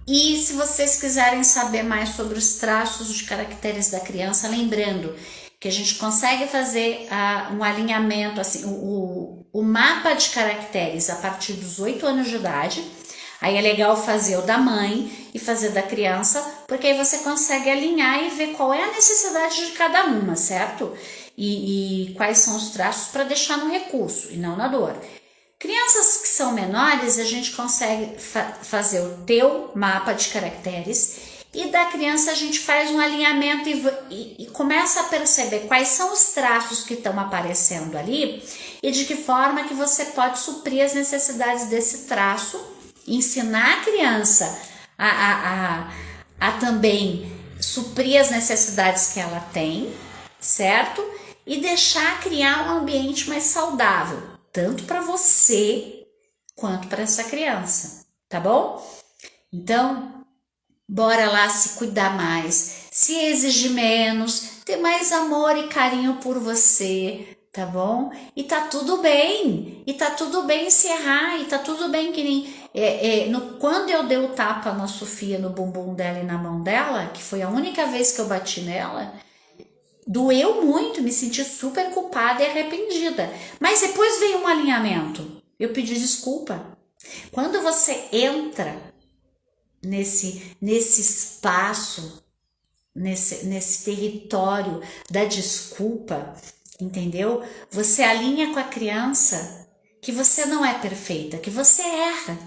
Speaker 1: E se vocês quiserem saber mais sobre os traços de caracteres da criança, lembrando que a gente consegue fazer um alinhamento, assim, o mapa de caracteres a partir dos 8 anos de idade. Aí é legal fazer o da mãe e fazer da criança, porque aí você consegue alinhar e ver qual é a necessidade de cada uma, certo? E quais são os traços para deixar no recurso e não na dor. Crianças que são menores, a gente consegue fazer o teu mapa de caracteres e da criança a gente faz um alinhamento e começa a perceber quais são os traços que estão aparecendo ali e de que forma que você pode suprir as necessidades desse traço, ensinar a criança a também suprir as necessidades que ela tem, certo? E deixar criar um ambiente mais saudável, tanto para você quanto para essa criança, tá bom? Então, bora lá se cuidar mais, se exigir menos, ter mais amor e carinho por você, tá bom? E tá tudo bem, e tá tudo bem se errar, e tá tudo bem que nem... quando eu dei o tapa na Sofia, no bumbum dela e na mão dela, que foi a única vez que eu bati nela, doeu muito, me senti super culpada e arrependida. Mas depois veio um alinhamento, eu pedi desculpa. Quando você entra nesse espaço, nesse território da desculpa, entendeu? Você alinha com a criança que você não é perfeita, que você erra.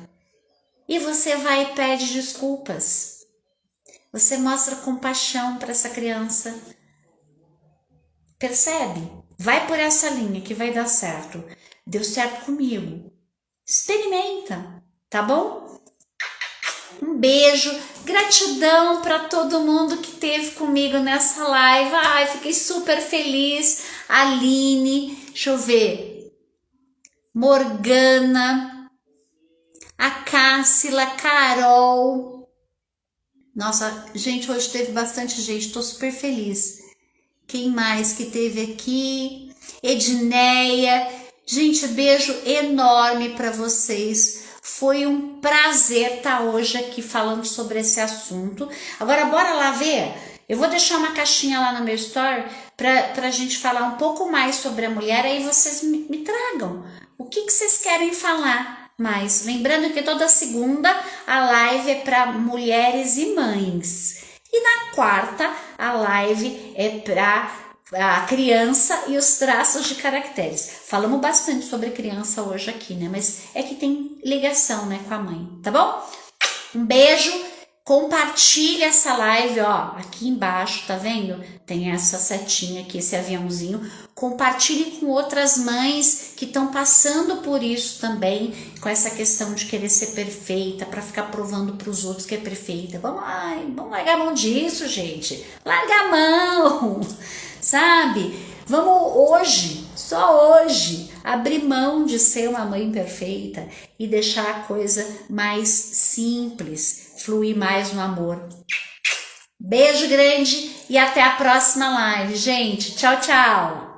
Speaker 1: E você vai e pede desculpas. Você mostra compaixão para essa criança. Percebe? Vai por essa linha que vai dar certo. Deu certo comigo. Experimenta, tá bom? Um beijo, gratidão para todo mundo que esteve comigo nessa live. Ai, fiquei super feliz. Aline, deixa eu ver. Morgana, a Cássila, Carol. Nossa, gente, hoje teve bastante gente, tô super feliz. Quem mais que teve aqui? Edneia. Gente, beijo enorme para vocês. Foi um prazer estar hoje aqui falando sobre esse assunto. Agora, bora lá ver? Eu vou deixar uma caixinha lá no meu story para a gente falar um pouco mais sobre a mulher. Aí vocês me tragam. O que vocês querem falar mais? Lembrando que toda segunda a live é para mulheres e mães. E na quarta a live é para a criança e os traços de caracteres. Falamos bastante sobre criança hoje aqui, né? Mas é que tem ligação, né, com a mãe, tá bom? Um beijo, compartilha essa live, ó, aqui embaixo, tá vendo? Tem essa setinha aqui, esse aviãozinho. Compartilhe com outras mães que estão passando por isso também, com essa questão de querer ser perfeita, para ficar provando para os outros que é perfeita. Vamos largar a mão disso, gente. Larga a mão, sabe? Vamos hoje, só hoje, abrir mão de ser uma mãe perfeita e deixar a coisa mais simples, fluir mais no amor. Beijo grande e até a próxima live, gente. Tchau, tchau.